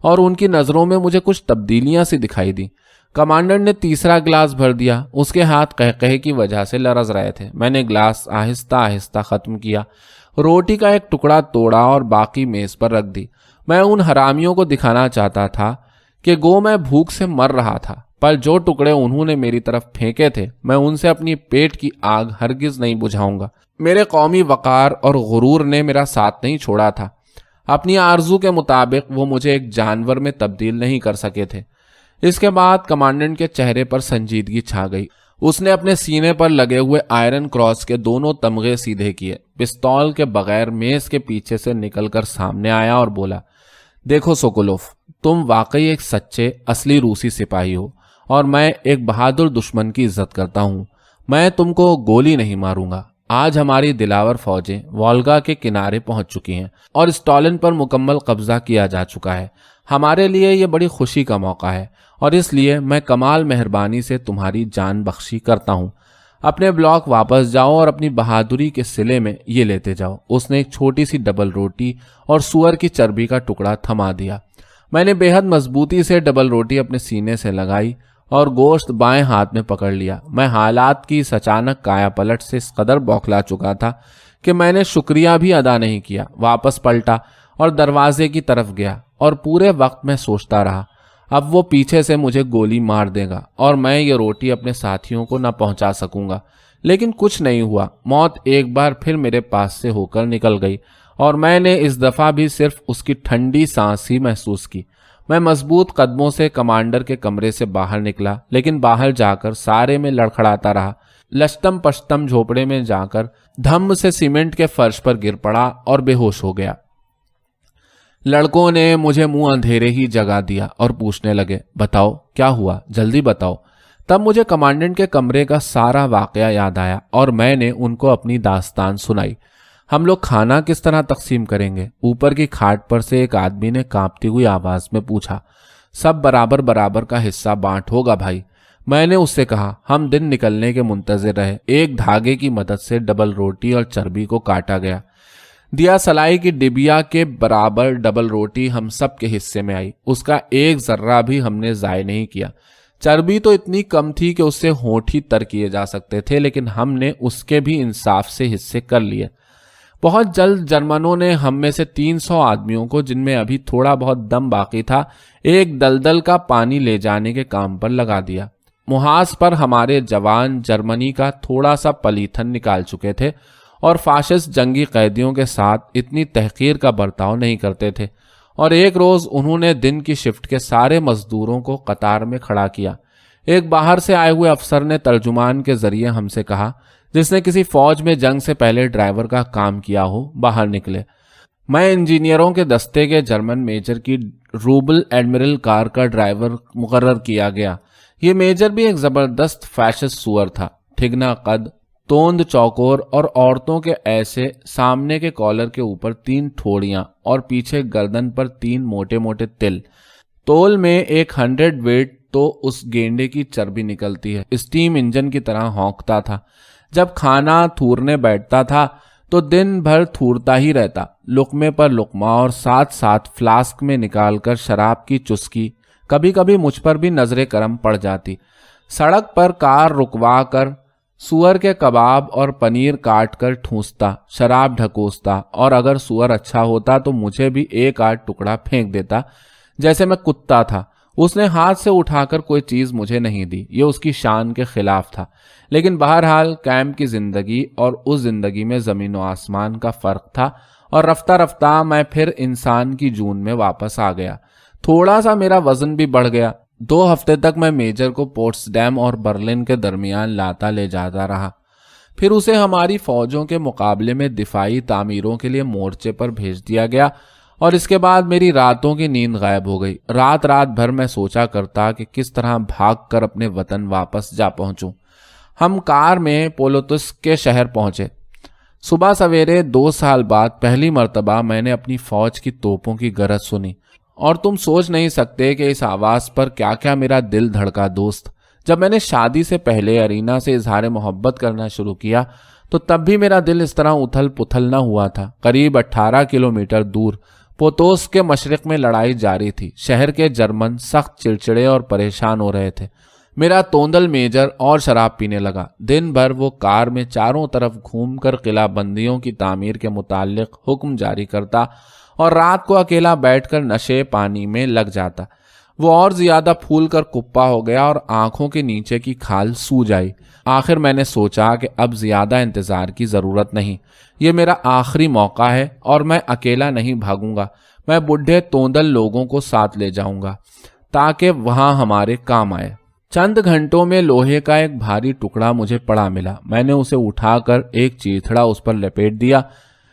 اور ان کی نظروں میں مجھے کچھ تبدیلیاں سی دکھائی دی۔ کمانڈنٹ نے تیسرا گلاس بھر دیا، اس کے ہاتھ قہقہے کی وجہ سے لرز رہے تھے۔ میں نے گلاس آہستہ آہستہ ختم کیا، روٹی کا ایک ٹکڑا توڑا اور باقی میز پر رکھ دی۔ میں ان حرامیوں کو دکھانا چاہتا تھا کہ گو میں بھوک سے مر رہا تھا، پر جو ٹکڑے انہوں نے میری طرف پھینکے تھے میں ان سے اپنی پیٹ کی آگ ہرگز نہیں بجھاؤں گا۔ میرے قومی وقار اور غرور نے میرا ساتھ نہیں چھوڑا تھا۔ اپنی آرزو کے مطابق وہ مجھے ایک جانور میں تبدیل نہیں کر سکے تھے۔ اس کے بعد کمانڈنٹ کے چہرے پر سنجیدگی چھا گئی۔ اس نے اپنے سینے پر لگے ہوئے آئرن کراس کے دونوں تمغے سیدھے کیے، پستول کے بغیر میز کے پیچھے سے نکل کر سامنے آیا اور بولا، دیکھو سوکولوف، تم واقعی ایک سچے اصلی روسی سپاہی ہو اور میں ایک بہادر دشمن کی عزت کرتا ہوں۔ میں تم کو گولی نہیں ماروں گا۔ آج ہماری دلاور فوجیں وولگا کے کنارے پہنچ چکی ہیں اور اسٹالن پر مکمل قبضہ کیا جا چکا ہے۔ ہمارے لیے یہ بڑی خوشی کا موقع ہے اور اس لیے میں کمال مہربانی سے تمہاری جان بخشی کرتا ہوں۔ اپنے بلاک واپس جاؤ اور اپنی بہادری کے صلے میں یہ لیتے جاؤ۔ اس نے ایک چھوٹی سی ڈبل روٹی اور سور کی چربی کا ٹکڑا تھما دیا۔ میں نے بے حد مضبوطی سے ڈبل روٹی اپنے سینے سے لگائی اور گوشت بائیں ہاتھ میں پکڑ لیا۔ میں حالات کی اس اچانک کایا پلٹ سے اس قدر بوکھلا چکا تھا کہ میں نے شکریہ بھی ادا نہیں کیا۔ واپس پلٹا اور دروازے کی طرف گیا اور پورے وقت میں سوچتا رہا، اب وہ پیچھے سے مجھے گولی مار دے گا اور میں یہ روٹی اپنے ساتھیوں کو نہ پہنچا سکوں گا۔ لیکن کچھ نہیں ہوا۔ موت ایک بار پھر میرے پاس سے ہو کر نکل گئی اور میں نے اس دفعہ بھی صرف اس کی ٹھنڈی سانس ہی محسوس کی۔ میں مضبوط قدموں سے کمانڈر کے کمرے سے باہر نکلا، لیکن باہر جا کر سارے میں لڑکھڑاتا رہا۔ لشتم پشتم جھوپڑے میں جا کر دھم سے سیمنٹ کے فرش پر گر پڑا اور بے ہوش ہو گیا۔ لڑکوں نے مجھے منہ اندھیرے ہی جگا دیا اور پوچھنے لگے، بتاؤ کیا ہوا، جلدی بتاؤ۔ تب مجھے کمانڈنٹ کے کمرے کا سارا واقعہ یاد آیا اور میں نے ان کو اپنی داستان سنائی۔ ہم لوگ کھانا کس طرح تقسیم کریں گے؟ اوپر کی کھاٹ پر سے ایک آدمی نے کانپتی ہوئی آواز میں پوچھا۔ سب برابر برابر کا حصہ بانٹ ہوگا بھائی، میں نے اس سے کہا۔ ہم دن نکلنے کے منتظر رہے۔ ایک دھاگے کی مدد سے ڈبل روٹی اور چربی کو کاٹا گیا۔ دیا سلائی کی ڈبیا کے برابر ڈبل روٹی ہم سب کے حصے میں آئی، اس کا ایک ذرہ بھی ہم نے ضائع نہیں کیا۔ چربی تو اتنی کم تھی کہ اس سے ہونٹ ہی تر کیے جا سکتے تھے، لیکن ہم نے اس کے بھی انصاف سے حصے کر لیے۔ بہت جلد جرمنوں نے ہم میں سے 300 آدمیوں کو، جن میں ابھی تھوڑا بہت دم باقی تھا، ایک دلدل کا پانی لے جانے کے کام پر لگا دیا۔ محاذ پر ہمارے جوان جرمنی کا تھوڑا سا پلیتھن نکال چکے تھے اور فاشسٹ جنگی قیدیوں کے ساتھ اتنی تحقیر کا برتاؤ نہیں کرتے تھے، اور ایک روز انہوں نے دن کی شفٹ کے سارے مزدوروں کو قطار میں کھڑا کیا۔ ایک باہر سے آئے ہوئے افسر نے ترجمان کے ذریعے ہم سے کہا، جس نے کسی فوج میں جنگ سے پہلے ڈرائیور کا کام کیا ہو، باہر نکلے۔ میں انجینئروں کے دستے کے جرمن میجر کی روبل ایڈمرل کار کا ڈرائیور مقرر کیا گیا۔ یہ میجر بھی ایک زبردست فیشسٹ سور تھا، ٹھگنا قد، توند چوکور، اور عورتوں کے ایسے سامنے کے کالر کے اوپر 3 ٹھوڑیاں اور پیچھے گردن پر 3 موٹے موٹے تل۔ تول میں 100 ویٹ تو اس گینڈے کی چربی نکلتی ہے، اسٹیم انجن کی طرح ہونکتا تھا۔ جب کھانا تھورنے بیٹھتا تھا تو دن بھر تھورتا ہی رہتا، لقمے پر لقمہ، اور ساتھ ساتھ فلاسک میں نکال کر شراب کی چسکی۔ کبھی کبھی مجھ پر بھی نظر کرم پڑ جاتی۔ سڑک پر کار رکوا کر سور کے کباب اور پنیر کاٹ کر ٹھونستا، شراب ڈھکوستا، اور اگر سور اچھا ہوتا تو مجھے بھی 1-8 ٹکڑا پھینک دیتا جیسے میں کتا تھا۔ اس نے ہاتھ سے اٹھا کر کوئی چیز مجھے نہیں دی، یہ اس کی شان کے خلاف تھا، لیکن بہرحال کیمپ کی زندگی اور اس زندگی میں زمین و آسمان کا فرق تھا، اور رفتہ رفتہ میں پھر انسان کی جون میں واپس آ گیا۔ تھوڑا سا میرا وزن بھی بڑھ گیا۔ 2 ہفتے تک میں میجر کو پوٹسڈیم اور برلن کے درمیان لاتا لے جاتا رہا، پھر اسے ہماری فوجوں کے مقابلے میں دفاعی تعمیروں کے لیے مورچے پر بھیج دیا گیا، اور اس کے بعد میری راتوں کی نیند غائب ہو گئی۔ رات بھر میں سوچا کرتا کہ کس طرح بھاگ کر اپنے وطن واپس جا پہنچوں۔ ہم کار میں پولوتسک کے شہر پہنچے۔ صبح سویرے 2 سال بعد پہلی مرتبہ میں نے اپنی فوج کی توپوں کی گرج سنی، اور تم سوچ نہیں سکتے کہ اس آواز پر کیا کیا میرا دل دھڑکا دوست۔ جب میں نے شادی سے پہلے ارینا سے اظہار محبت کرنا شروع کیا تو تب بھی میرا دل اس طرح اتھل پتھل نہ ہوا تھا۔ قریب 18 کلومیٹر دور پوتوس کے مشرق میں لڑائی جاری تھی۔ شہر کے جرمن سخت چڑچڑے اور پریشان ہو رہے تھے۔ میرا توندل میجر اور شراب پینے لگا۔ دن بھر وہ کار میں چاروں طرف گھوم کر قلعہ بندیوں کی تعمیر کے متعلق حکم جاری کرتا، اور رات کو اکیلا بیٹھ کر نشے پانی میں لگ جاتا۔ وہ اور زیادہ پھول کر کپا ہو گیا اور آنکھوں کے نیچے کی کھال سوج آئی۔ آخر میں نے سوچا کہ اب زیادہ انتظار کی ضرورت نہیں، یہ میرا آخری موقع ہے، اور میں اکیلا نہیں بھاگوں گا۔ میں بڈھے توندل لوگوں کو ساتھ لے جاؤں گا تاکہ وہاں ہمارے کام آئے۔ چند گھنٹوں میں لوہے کا ایک بھاری ٹکڑا مجھے پڑا ملا۔ میں نے اسے اٹھا کر ایک چیتھڑا اس پر لپیٹ دیا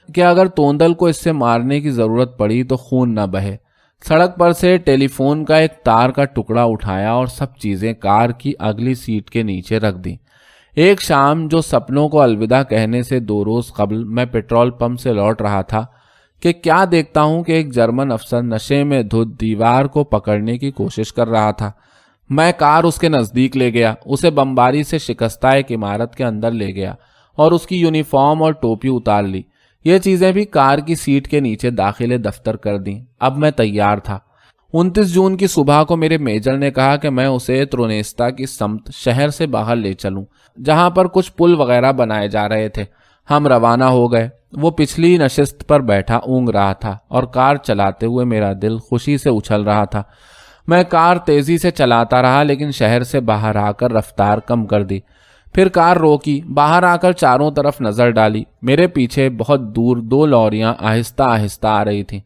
کہ اگر توندل کو اس سے مارنے کی ضرورت پڑی تو خون نہ بہے۔ سڑک پر سے ٹیلی فون کا ایک تار کا ٹکڑا اٹھایا اور سب چیزیں کار کی اگلی سیٹ کے نیچے رکھ دی۔ ایک شام جو سپنوں کو الوداع کہنے سے 2 روز قبل میں پیٹرول پمپ سے لوٹ رہا تھا کہ کیا دیکھتا ہوں کہ ایک جرمن افسر نشے میں دھت دیوار کو پکڑنے کی کوشش کر رہا تھا۔ میں کار اس کے نزدیک لے گیا، اسے بمباری سے شکستہ ایک عمارت کے اندر لے گیا اور اس کی یونیفارم اور ٹوپی اتار لی۔ یہ چیزیں بھی کار کی سیٹ کے نیچے داخل دفتر کر دیں۔ اب میں تیار تھا۔ 29 جون کی صبح کو میرے میجر نے کہا کہ میں اسے ترونیستا کی سمت شہر سے باہر لے چلوں، جہاں پر کچھ پل وغیرہ بنائے جا رہے تھے۔ ہم روانہ ہو گئے۔ وہ پچھلی نشست پر بیٹھا اونگ رہا تھا اور کار چلاتے ہوئے میرا دل خوشی سے اچھل رہا تھا۔ میں کار تیزی سے چلاتا رہا، لیکن شہر سے باہر آ کر رفتار کم کر دی۔ پھر کار روکی، باہر آ کر چاروں طرف نظر ڈالی۔ میرے پیچھے بہت دور 2 لوریاں آہستہ آہستہ آ رہی تھیں۔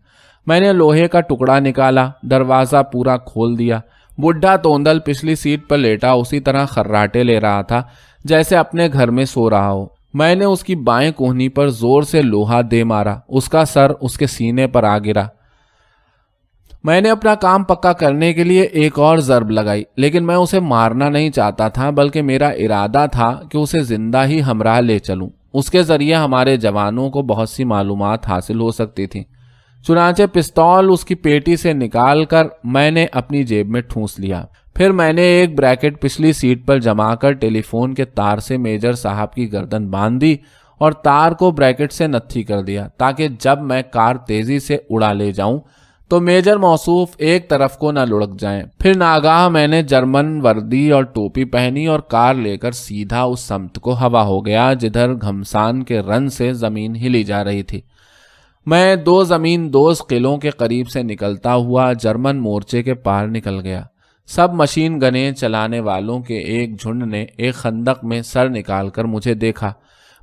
میں نے لوہے کا ٹکڑا نکالا، دروازہ پورا کھول دیا۔ بڈھا توندل پچھلی سیٹ پر لیٹا اسی طرح خراٹے لے رہا تھا جیسے اپنے گھر میں سو رہا ہو۔ میں نے اس کی بائیں کوہنی پر زور سے لوہا دے مارا، اس کا سر اس کے سینے پر آ گرا۔ میں نے اپنا کام پکا کرنے کے لیے ایک اور ضرب لگائی، لیکن میں اسے مارنا نہیں چاہتا تھا، بلکہ میرا ارادہ تھا کہ اسے زندہ ہی ہمراہ لے چلوں۔ اس کے ذریعے ہمارے جوانوں کو بہت سی معلومات حاصل ہو سکتی تھیں۔ چنانچہ پستول اس کی پیٹی سے نکال کر میں نے اپنی جیب میں ٹھونس لیا۔ پھر میں نے ایک بریکٹ پچھلی سیٹ پر جما کر ٹیلی فون کے تار سے میجر صاحب کی گردن باندھ دی اور تار کو بریکٹ سے نتھی کر دیا تاکہ جب میں کار تیزی سے اڑا لے جاؤں تو میجر موصوف ایک طرف کو نہ لڑک جائیں۔ پھر ناگاہ میں نے جرمن وردی اور ٹوپی پہنی اور کار لے کر سیدھا اس سمت کو ہوا ہو گیا جدھر گھمسان کے رن سے زمین ہلی جا رہی تھی۔ میں دو زمین دوز قلعوں کے قریب سے نکلتا ہوا جرمن مورچے کے پار نکل گیا۔ سب مشین گنیں چلانے والوں کے ایک جھنڈ نے ایک خندق میں سر نکال کر مجھے دیکھا۔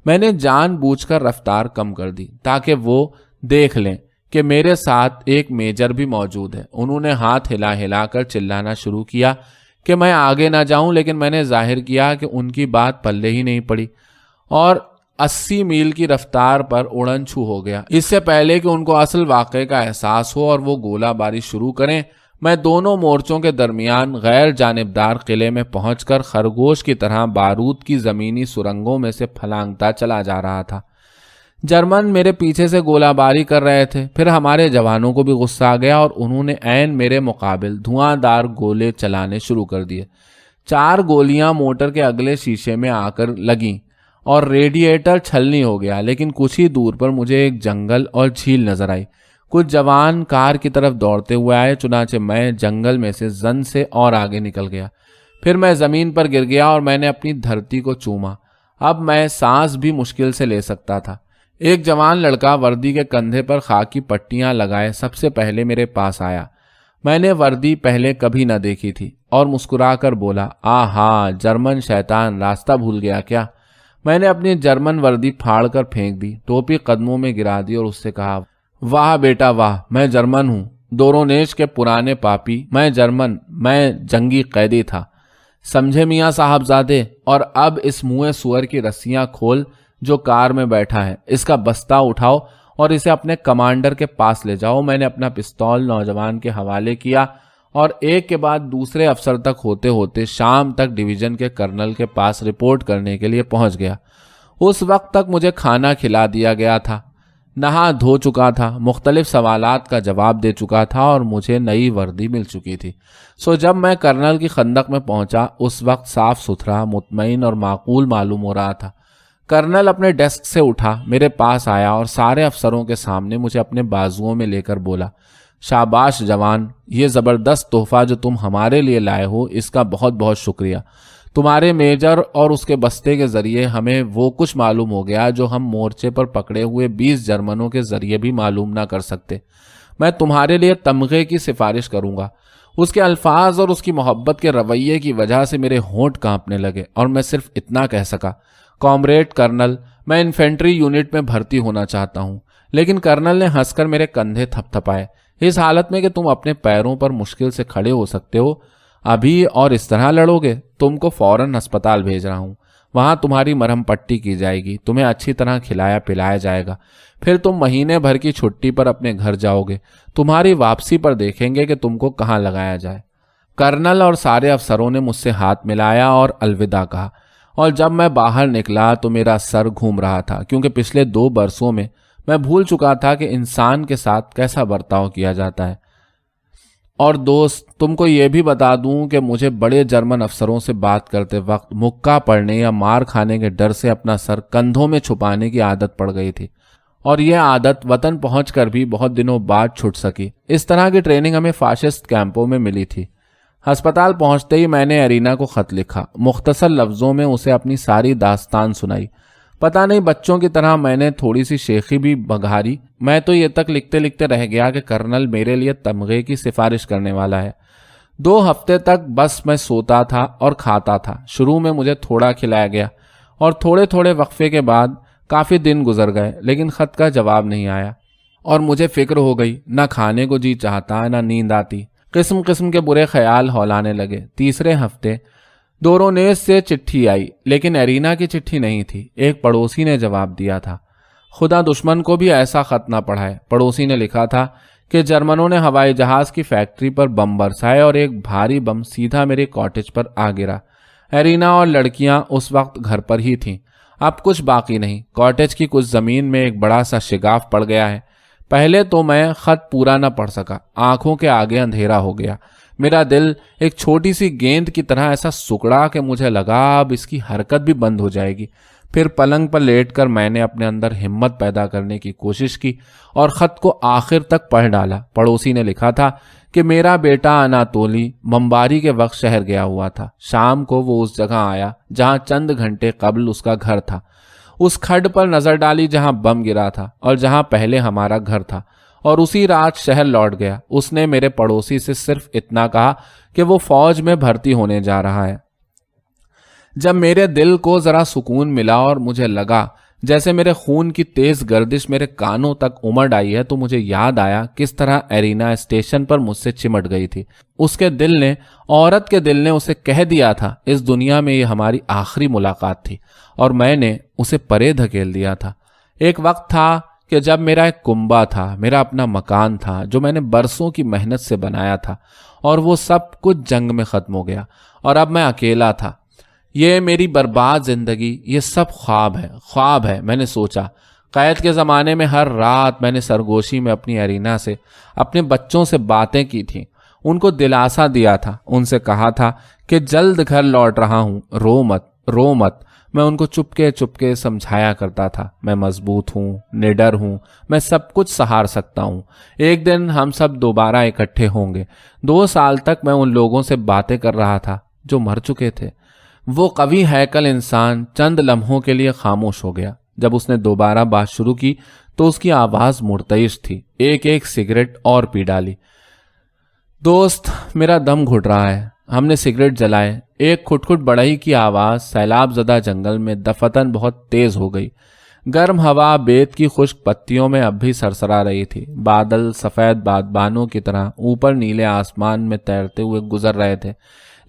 میں نے جان بوجھ کر رفتار کم کر دی تاکہ وہ دیکھ لیں کہ میرے ساتھ ایک میجر بھی موجود ہے۔ انہوں نے ہاتھ ہلا ہلا کر چلانا شروع کیا کہ میں آگے نہ جاؤں، لیکن میں نے ظاہر کیا کہ ان کی بات پلے ہی نہیں پڑی اور 80 میل کی رفتار پر اڑن چھو ہو گیا۔ اس سے پہلے کہ ان کو اصل واقعے کا احساس ہو اور وہ گولہ باری شروع کریں، میں دونوں مورچوں کے درمیان غیر جانبدار قلعے میں پہنچ کر خرگوش کی طرح بارود کی زمینی سرنگوں میں سے پھلانگتا چلا جا رہا تھا۔ جرمن میرے پیچھے سے گولہ باری کر رہے تھے۔ پھر ہمارے جوانوں کو بھی غصہ آ گیا اور انہوں نے عین میرے مقابل دھواں دار گولے چلانے شروع کر دیے۔ 4 گولیاں موٹر کے اگلے شیشے میں آ کر لگیں اور ریڈیئیٹر چھلنی ہو گیا، لیکن کچھ ہی دور پر مجھے ایک جنگل اور جھیل نظر آئی۔ کچھ جوان کار کی طرف دوڑتے ہوئے آئے، چنانچہ میں جنگل میں سے زن سے اور آگے نکل گیا۔ پھر میں زمین پر گر گیا اور میں نے اپنی دھرتی کو چوما۔ اب میں سانس بھی مشکل سے لے سکتا تھا۔ ایک جوان لڑکا وردی کے کندھے پر خاکی پٹیاں لگائے سب سے پہلے میرے پاس آیا۔ میں نے وردی پہلے کبھی نہ دیکھی تھی اور مسکرا کر بولا، آہا جرمن شیطان، راستہ بھول گیا کیا؟ میں نے اپنی جرمن وردی پھاڑ کر پھینک دی، ٹوپی قدموں میں گرا دی اور اس سے کہا، واہ بیٹا واہ، میں جرمن ہوں، دورونیش کے پرانے پاپی، میں جرمن، میں جنگی قیدی تھا، سمجھے میاں صاحب زادے؟ اور اب اس منہ سور کی رسیاں کھول جو کار میں بیٹھا ہے، اس کا بستہ اٹھاؤ اور اسے اپنے کمانڈر کے پاس لے جاؤ۔ میں نے اپنا پستول نوجوان کے حوالے کیا اور ایک کے بعد دوسرے افسر تک ہوتے ہوتے شام تک ڈویژن کے کرنل کے پاس رپورٹ کرنے کے لیے پہنچ گیا۔ اس وقت تک مجھے کھانا کھلا دیا گیا تھا، نہا دھو چکا تھا، مختلف سوالات کا جواب دے چکا تھا اور مجھے نئی وردی مل چکی تھی۔ جب میں کرنل کی خندق میں پہنچا اس وقت صاف ستھرا، مطمئن اور معقول معلوم ہو رہا تھا۔ کرنل اپنے ڈیسک سے اٹھا، میرے پاس آیا اور سارے افسروں کے سامنے مجھے اپنے بازوؤں میں لے کر بولا، شاباش جوان، یہ زبردست تحفہ جو تم ہمارے لیے لائے ہو اس کا بہت بہت شکریہ۔ تمہارے میجر اور اس کے بستے کے ذریعے ہمیں وہ کچھ معلوم ہو گیا جو ہم مورچے پر پکڑے ہوئے 20 جرمنوں کے ذریعے بھی معلوم نہ کر سکتے۔ میں تمہارے لیے تمغے کی سفارش کروں گا۔ اس کے الفاظ اور اس کی محبت کے رویے کی وجہ سے میرے ہونٹ کانپنے لگے اور میں صرف اتنا کہہ سکا، کامریڈ کرنل، میں انفینٹری یونٹ میں بھرتی ہونا چاہتا ہوں۔ لیکن کرنل نے ہنس کر میرے کندھے تھپ تھپائے، اس حالت میں کہ تم اپنے پیروں پر مشکل سے کھڑے ہو سکتے ہو، ابھی اور اس طرح لڑو گے؟ تم کو فوراً ہسپتال بھیج رہا ہوں، وہاں تمہاری مرہم پٹی کی جائے گی، تمہیں اچھی طرح کھلایا پلایا جائے گا، پھر تم مہینے بھر کی چھٹی پر اپنے گھر جاؤ گے، تمہاری واپسی پر دیکھیں گے کہ تم کو کہاں لگایا جائے۔ کرنل اور سارے افسروں نے مجھ سے ہاتھ ملایا اور الوداع کہا، اور جب میں باہر نکلا تو میرا سر گھوم رہا تھا، کیونکہ پچھلے 2 برسوں میں میں بھول چکا تھا کہ انسان کے ساتھ کیسا برتاؤ کیا جاتا ہے۔ اور دوست، تم کو یہ بھی بتا دوں کہ مجھے بڑے جرمن افسروں سے بات کرتے وقت مکہ پڑنے یا مار کھانے کے ڈر سے اپنا سر کندھوں میں چھپانے کی عادت پڑ گئی تھی، اور یہ عادت وطن پہنچ کر بھی بہت دنوں بعد چھٹ سکی۔ اس طرح کی ٹریننگ ہمیں فاشسٹ کیمپوں میں ملی تھی۔ ہسپتال پہنچتے ہی میں نے ایرینا کو خط لکھا، مختصر لفظوں میں اسے اپنی ساری داستان سنائی۔ پتہ نہیں بچوں کی طرح میں نے تھوڑی سی شیخی بھی بگھاری۔ میں تو یہ تک لکھتے لکھتے رہ گیا کہ کرنل میرے لیے تمغے کی سفارش کرنے والا ہے۔ 2 ہفتے تک بس میں سوتا تھا اور کھاتا تھا۔ شروع میں مجھے تھوڑا کھلایا گیا اور تھوڑے تھوڑے وقفے کے بعد کافی دن گزر گئے، لیکن خط کا جواب نہیں آیا اور مجھے فکر ہو گئی، نہ کھانے کو جی چاہتا نہ نیند آتی، قسم قسم کے برے خیال ہولانے لگے۔ تیسرے ہفتے دورونیس سے چٹھی آئی، لیکن ایرینا کی چٹھی نہیں تھی۔ ایک پڑوسی نے جواب دیا تھا، خدا دشمن کو بھی ایسا خط نہ پڑھائے۔ پڑوسی نے لکھا تھا کہ جرمنوں نے ہوائی جہاز کی فیکٹری پر بم برسائے اور ایک بھاری بم سیدھا میرے کاٹیج پر آ گرا۔ ایرینا اور لڑکیاں اس وقت گھر پر ہی تھیں۔ اب کچھ باقی نہیں، کاٹیج کی کچھ زمین میں ایک بڑا سا شگاف پڑ گیا ہے۔ پہلے تو میں خط پورا نہ پڑھ سکا، آنکھوں کے آگے اندھیرا ہو گیا۔ میرا دل ایک چھوٹی سی گیند کی طرح ایسا سکڑا کہ مجھے لگا اب اس کی حرکت بھی بند ہو جائے گی۔ پھر پلنگ پر لیٹ کر میں نے اپنے اندر ہمت پیدا کرنے کی کوشش کی اور خط کو آخر تک پڑھ ڈالا۔ پڑوسی نے لکھا تھا کہ میرا بیٹا اناتولی بمباری کے وقت شہر گیا ہوا تھا۔ شام کو وہ اس جگہ آیا جہاں چند گھنٹے قبل اس کا گھر تھا۔ اس کھڈ پر نظر ڈالی جہاں بم گرا تھا اور جہاں پہلے ہمارا گھر تھا، اور اسی رات شہر لوٹ گیا۔ اس نے میرے پڑوسی سے صرف اتنا کہا کہ وہ فوج میں بھرتی ہونے جا رہا ہے۔ جب میرے دل کو ذرا سکون ملا اور مجھے لگا جیسے میرے خون کی تیز گردش میرے کانوں تک امڑ آئی ہے، تو مجھے یاد آیا کس طرح ایرینا اسٹیشن پر مجھ سے چمٹ گئی تھی۔ اس کے دل نے، عورت کے دل نے اسے کہہ دیا تھا اس دنیا میں یہ ہماری آخری ملاقات تھی، اور میں نے اسے پرے دھکیل دیا تھا۔ ایک وقت تھا کہ جب میرا ایک کنبہ تھا، میرا اپنا مکان تھا جو میں نے برسوں کی محنت سے بنایا تھا، اور وہ سب کچھ جنگ میں ختم ہو گیا، اور اب میں اکیلا تھا۔ یہ میری برباد زندگی، یہ سب خواب ہے، میں نے سوچا۔ قید کے زمانے میں ہر رات میں نے سرگوشی میں اپنی ایرینا سے، اپنے بچوں سے باتیں کی تھیں، ان کو دلاسا دیا تھا، ان سے کہا تھا کہ جلد گھر لوٹ رہا ہوں، رو مت۔ میں ان کو چپکے سمجھایا کرتا تھا، میں مضبوط ہوں، نڈر ہوں، میں سب کچھ سہار سکتا ہوں، ایک دن ہم سب دوبارہ اکٹھے ہوں گے۔ 2 سال تک میں ان لوگوں سے باتیں کر رہا تھا جو مر چکے تھے۔ وہ قوی ہیکل انسان چند لمحوں کے لیے خاموش ہو گیا۔ جب اس نے دوبارہ بات شروع کی تو اس کی آواز مرتعش تھی۔ ایک سگریٹ اور پی ڈالی۔ دوست، میرا دم گھٹ رہا ہے۔ ہم نے سگریٹ جلائے۔ ایک کھٹ بڑھئی کی آواز سیلاب زدہ جنگل میں دفتن بہت تیز ہو گئی۔ گرم ہوا بیت کی خشک پتیوں میں اب بھی سرسرا رہی تھی۔ بادل سفید بادبانوں کی طرح اوپر نیلے آسمان میں تیرتے ہوئے گزر رہے تھے،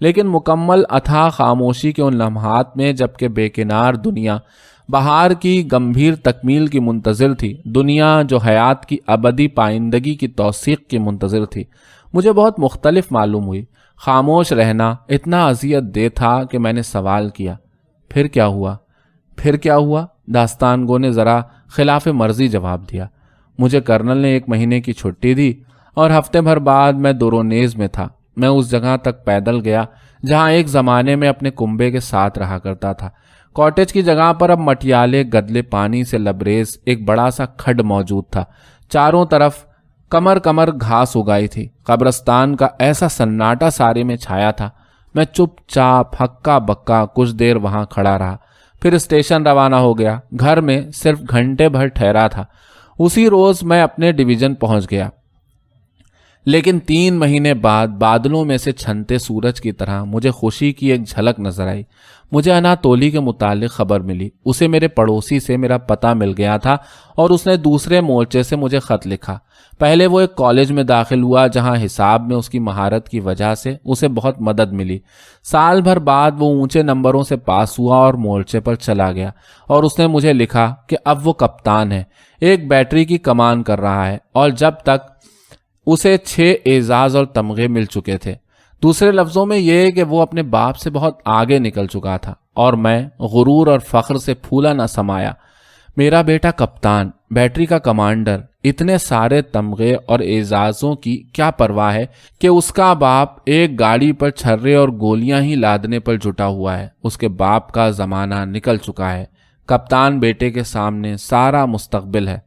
لیکن مکمل اتھاہ خاموشی کے ان لمحات میں جبکہ بے کنار دنیا بہار کی گمبھیر تکمیل کی منتظر تھی، دنیا جو حیات کی ابدی پائندگی کی توثیق کی منتظر تھی، مجھے بہت مختلف معلوم ہوئی۔ خاموش رہنا اتنا اذیت دہ تھا کہ میں نے سوال کیا، پھر کیا ہوا؟ داستان گو نے ذرا خلاف مرضی جواب دیا۔ مجھے کرنل نے 1 مہینے کی چھٹی دی اور ہفتے بھر بعد میں دورونیز میں تھا۔ میں اس جگہ تک پیدل گیا جہاں ایک زمانے میں اپنے کنبے کے ساتھ رہا کرتا تھا۔ کاٹیج کی جگہ پر اب مٹیالے گدلے پانی سے لبریز ایک بڑا سا کھڈ موجود تھا۔ چاروں طرف کمر گھاس اگائی تھی۔ قبرستان کا ایسا سناٹا سارے میں چھایا تھا۔ میں چپ چاپ ہکا بکا کچھ دیر وہاں کھڑا رہا، پھر اسٹیشن روانہ ہو گیا۔ گھر میں صرف گھنٹے بھر ٹھہرا تھا۔ اسی روز میں اپنے ڈویژن پہنچ گیا، لیکن 3 مہینے بعد بادلوں میں سے چھنتے سورج کی طرح مجھے خوشی کی ایک جھلک نظر آئی۔ مجھے اناتولی کے متعلق خبر ملی۔ اسے میرے پڑوسی سے میرا پتہ مل گیا تھا اور اس نے دوسرے مورچے سے مجھے خط لکھا۔ پہلے وہ ایک کالج میں داخل ہوا جہاں حساب میں اس کی مہارت کی وجہ سے اسے بہت مدد ملی۔ سال بھر بعد وہ اونچے نمبروں سے پاس ہوا اور مورچے پر چلا گیا، اور اس نے مجھے لکھا کہ اب وہ کپتان ہے، ایک بیٹری کی کمان کر رہا ہے، اور جب تک اسے 6 اعزاز اور تمغے مل چکے تھے۔ دوسرے لفظوں میں یہ کہ وہ اپنے باپ سے بہت آگے نکل چکا تھا، اور میں غرور اور فخر سے پھولا نہ سمایا۔ میرا بیٹا کپتان، بیٹری کا کمانڈر، اتنے سارے تمغے اور اعزازوں کی کیا پرواہ ہے کہ اس کا باپ ایک گاڑی پر چھرے اور گولیاں ہی لادنے پر جٹا ہوا ہے۔ اس کے باپ کا زمانہ نکل چکا ہے۔ کپتان بیٹے کے سامنے سارا مستقبل ہے،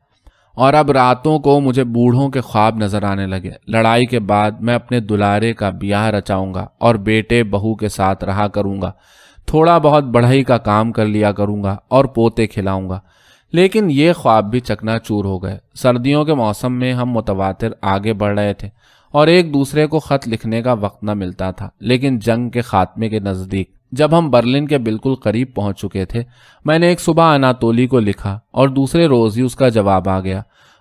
اور اب راتوں کو مجھے بوڑھوں کے خواب نظر آنے لگے۔ لڑائی کے بعد میں اپنے دلارے کا بیاہ رچاؤں گا اور بیٹے بہو کے ساتھ رہا کروں گا، تھوڑا بہت بڑھئی کا کام کر لیا کروں گا اور پوتے کھلاؤں گا۔ لیکن یہ خواب بھی چکنا چور ہو گئے۔ سردیوں کے موسم میں ہم متواتر آگے بڑھ رہے تھے اور ایک دوسرے کو خط لکھنے کا وقت نہ ملتا تھا، لیکن جنگ کے خاتمے کے نزدیک جب ہم برلن کے بالکل قریب پہنچ چکے تھے، میں نے ایک صبح اناتولی کو لکھا اور دوسرے روز ہی اس کا جواب آ گیا۔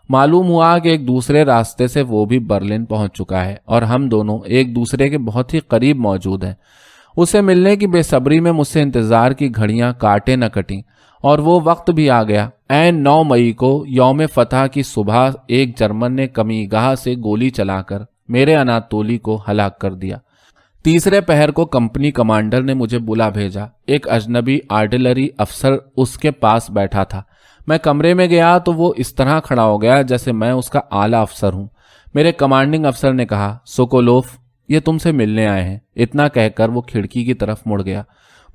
معلوم ہوا کہ ایک دوسرے راستے سے وہ بھی برلن پہنچ چکا ہے اور ہم دونوں ایک دوسرے کے بہت ہی قریب موجود ہیں۔ اسے ملنے کی بے صبری میں مجھ سے انتظار کی گھڑیاں کاٹے نہ کٹیں، اور وہ وقت بھی آ گیا۔ عین 9 مئی کو یوم فتح کی صبح ایک جرمن نے کمی گاہ سے گولی چلا کر میرے اناتولی کو ہلاک کر دیا۔ تیسرے پہر کو کمپنی کمانڈر نے مجھے بلا بھیجا۔ ایک اجنبی آرٹلری افسر اس کے پاس بیٹھا تھا۔ میں کمرے میں گیا تو وہ اس طرح کھڑا ہو گیا جیسے میں اس کا اعلیٰ افسر ہوں۔ میرے کمانڈنگ افسر نے کہا، سوکولوف، یہ تم سے ملنے آئے ہیں۔ اتنا کہہ کر وہ کھڑکی کی طرف مڑ گیا۔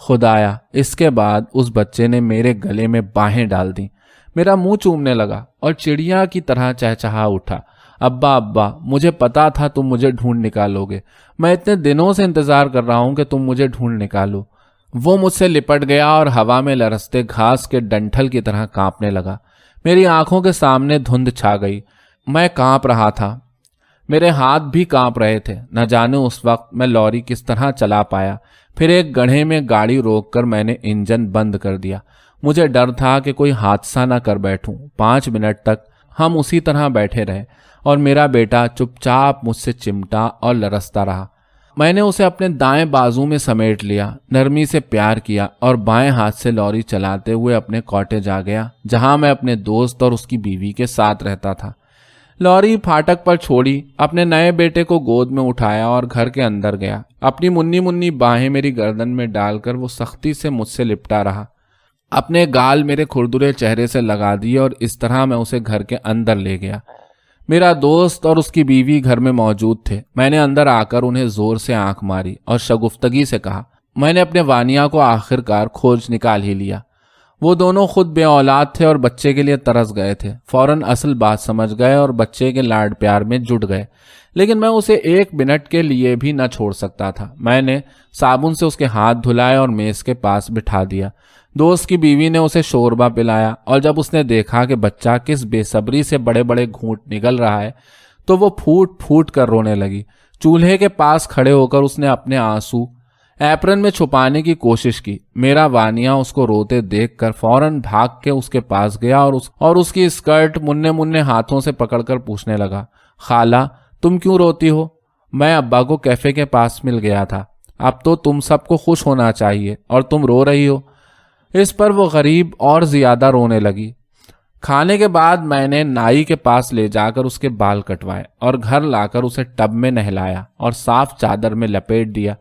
خدایا، اس کے بعد اس بچے نے میرے گلے میں باہیں ڈال دیں، میرا منہ چومنے لگا اور چڑیا کی طرح چہچہا اٹھا، ابا ابا، مجھے پتا تھا تم مجھے ڈھونڈ نکالو گے، میں اتنے دنوں سے انتظار کر رہا ہوں کہ تم مجھے ڈھونڈ نکالو۔ وہ مجھ سے لپٹ گیا اور ہوا میں لرزتے گھاس کے ڈنٹھل کی طرح کانپنے لگا۔ میری آنکھوں کے سامنے دھند چھا گئی، میں کانپ رہا تھا، میرے ہاتھ بھی کانپ رہے تھے۔ نہ جانے اس وقت میں لوری کس طرح چلا پایا۔ پھر ایک گڑھے میں گاڑی روک کر میں نے انجن بند کر دیا۔ مجھے ڈر تھا کہ کوئی حادثہ نہ کر بیٹھوں۔ 5 منٹ تک ہم اسی طرح بیٹھے رہے اور میرا بیٹا چپ چاپ مجھ سے چمٹا اور لرزتا رہا۔ میں نے اسے اپنے دائیں بازو میں سمیٹ لیا، نرمی سے پیار کیا اور بائیں ہاتھ سے لوری چلاتے ہوئے اپنے کاٹیج آ گیا، جہاں میں اپنے دوست اور اس کی بیوی کے ساتھ رہتا تھا۔ لوری پھاٹک پر چھوڑی، اپنے نئے بیٹے کو گود میں اٹھایا اور گھر کے اندر گیا۔ اپنی منی منی باہیں میری گردن میں ڈال کر وہ سختی سے مجھ سے لپٹا رہا، اپنے گال میرے کھردرے چہرے سے لگا دیے اور اس طرح میں اسے گھر کے اندر لے گیا۔ میرا دوست اور اس کی بیوی گھر میں موجود تھے۔ میں نے اندر آ کر انہیں زور سے آنکھ ماری اور شگفتگی سے کہا، میں نے اپنے وانیا کو آخر کار کھوج نکال ہی لیا۔ وہ دونوں خود بے اولاد تھے اور بچے کے لیے ترس گئے تھے۔ فوراً اصل بات سمجھ گئے اور بچے کے لاڈ پیار میں جٹ گئے، لیکن میں اسے 1 منٹ کے لیے بھی نہ چھوڑ سکتا تھا۔ میں نے صابن سے اس کے ہاتھ دھلائے اور میز کے پاس بٹھا دیا۔ دوست کی بیوی نے اسے شوربا پلایا اور جب اس نے دیکھا کہ بچہ کس بے صبری سے بڑے بڑے گھونٹ نگل رہا ہے تو وہ پھوٹ پھوٹ کر رونے لگی۔ چولہے کے پاس کھڑے ہو کر اس نے اپنے آنسو ایپرن میں چھپانے کی کوشش کی۔ میرا وانیا اس کو روتے دیکھ کر فوراً بھاگ کے اس کے پاس گیا اور اس کی اسکرٹ مننے مننے ہاتھوں سے پکڑ کر پوچھنے لگا، خالہ تم کیوں روتی ہو؟ میں ابا کو کیفے کے پاس مل گیا تھا، اب تو تم سب کو خوش ہونا چاہیے اور تم رو رہی ہو۔ اس پر وہ غریب اور زیادہ رونے لگی۔ کھانے کے بعد میں نے نائی کے پاس لے جا کر اس کے بال کٹوائے اور گھر لا کر اسے ٹب میں نہلایا اور صاف چادر میں لپیٹ دیا۔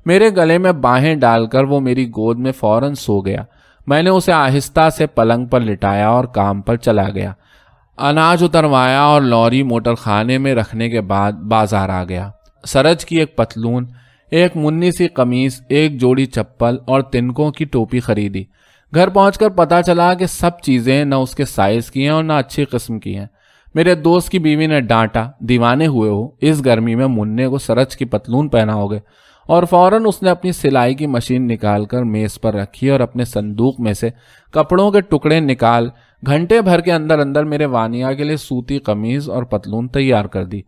میرے گلے میں باہیں ڈال کر وہ میری گود میں فوراً سو گیا۔ میں نے اسے آہستہ سے پلنگ پر لٹایا اور کام پر چلا گیا۔ اناج اتروایا اور لوری موٹر خانے میں رکھنے کے بعد بازار آ گیا۔ سرج کی ایک پتلون، ایک منی سی قمیص، ایک جوڑی چپل اور تنکوں کی ٹوپی خریدی۔ گھر پہنچ کر پتا چلا کہ سب چیزیں نہ اس کے سائز کی ہیں اور نہ اچھی قسم کی ہیں۔ میرے دوست کی بیوی نے ڈانٹا، دیوانے ہوئے ہو، اس گرمی میں مننے کو سرج کی پتلون پہنا ہوگے، اور فوراً اس نے اپنی سلائی کی مشین نکال کر میز پر رکھی اور اپنے صندوق میں سے کپڑوں کے ٹکڑے نکال گھنٹے بھر کے اندر اندر میرے وانیا کے لیے سوتی قمیض اور پتلون تیار کر دی۔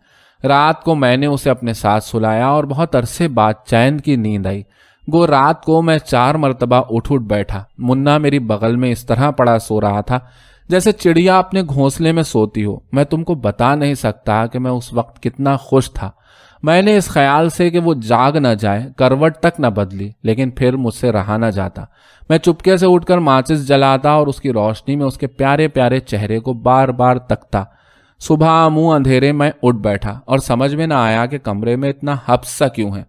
رات کو میں نے اسے اپنے ساتھ سلایا اور بہت عرصے بعد چین کی نیند آئی۔ گو رات کو میں 4 مرتبہ اٹھ بیٹھا۔ منا میری بغل میں اس طرح پڑا سو رہا تھا جیسے چڑیا اپنے گھونسلے میں سوتی ہو۔ میں تم کو بتا نہیں سکتا کہ میں اس وقت کتنا خوش تھا۔ میں نے اس خیال سے کہ وہ جاگ نہ جائے کروٹ تک نہ بدلی، لیکن پھر مجھ سے رہا نہ جاتا۔ میں چپکے سے اٹھ کر ماچس جلاتا اور اس کی روشنی میں اس کے پیارے پیارے چہرے کو بار بار تکتا۔ صبح منہ اندھیرے میں اٹھ بیٹھا اور سمجھ میں نہ آیا کہ کمرے میں اتنا حبس سا کیوں ہے۔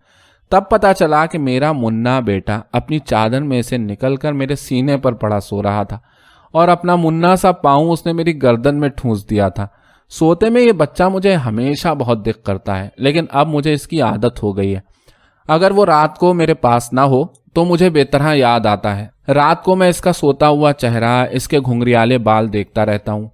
تب پتا چلا کہ میرا منا بیٹا اپنی چادر میں سے نکل کر میرے سینے پر پڑا سو رہا تھا اور اپنا منا سا پاؤں اس نے میری گردن میں ٹھونس دیا تھا۔ سوتے میں یہ بچہ مجھے ہمیشہ بہت دق کرتا ہے، لیکن اب مجھے اس کی عادت ہو گئی ہے۔ اگر وہ رات کو میرے پاس نہ ہو تو مجھے بے طرح یاد آتا ہے۔ رات کو میں اس کا سوتا ہوا چہرہ، اس کے گھنگریالے بال دیکھتا رہتا ہوں۔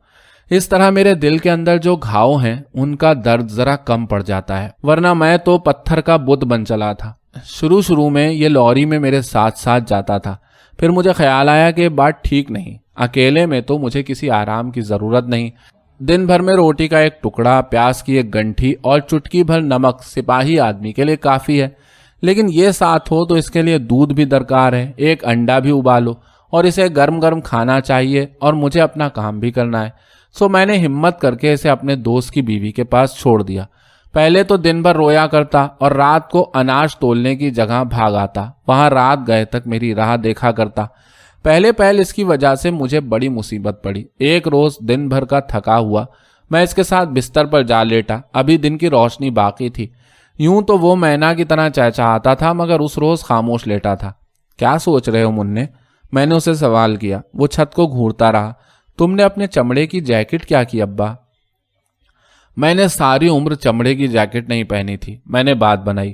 اس طرح میرے دل کے اندر جو گھاؤ ہیں ان کا درد ذرا کم پڑ جاتا ہے، ورنہ میں تو پتھر کا بت بن چلا تھا۔ شروع میں یہ لوری میں میرے ساتھ ساتھ جاتا تھا، پھر مجھے خیال آیا کہ یہ بات ٹھیک نہیں، اکیلے میں تو مجھے کسی آرام کی ضرورت نہیں۔ دن بھر میں روٹی کا ایک ٹکڑا، پیاز کی ایک گنٹھی اور چٹکی بھر نمک سپاہی آدمی کے لیے کافی ہے، لیکن یہ ساتھ ہو تو اس کے لیے دودھ بھی درکار ہے، ایک انڈا بھی ابالو اور اسے گرم گرم کھانا چاہیے، اور مجھے اپنا کام بھی کرنا ہے۔ سو میں نے ہمت کر کے اسے اپنے دوست کی بیوی کے پاس چھوڑ دیا۔ پہلے تو دن بھر رویا کرتا اور رات کو اناج تولنے کی جگہ بھاگ آتا، وہاں رات گئے تک میری راہ دیکھا کرتا۔ پہلے اس کی وجہ سے مجھے بڑی مصیبت پڑی۔ ایک روز دن بھر کا تھکا ہوا میں اس کے ساتھ بستر پر جا لیٹا۔ ابھی دن کی روشنی باقی تھی۔ یوں تو وہ مینا کی طرح چہچہاتا تھا، مگر اس روز خاموش لیٹا تھا۔ کیا سوچ رہے ہو مننے؟ میں نے اسے سوال کیا۔ وہ چھت کو گھورتا رہا۔ تم نے اپنے چمڑے کی جیکٹ کیا کی ابا؟ میں نے ساری عمر چمڑے کی جیکٹ نہیں پہنی تھی، میں نے بات بنائی۔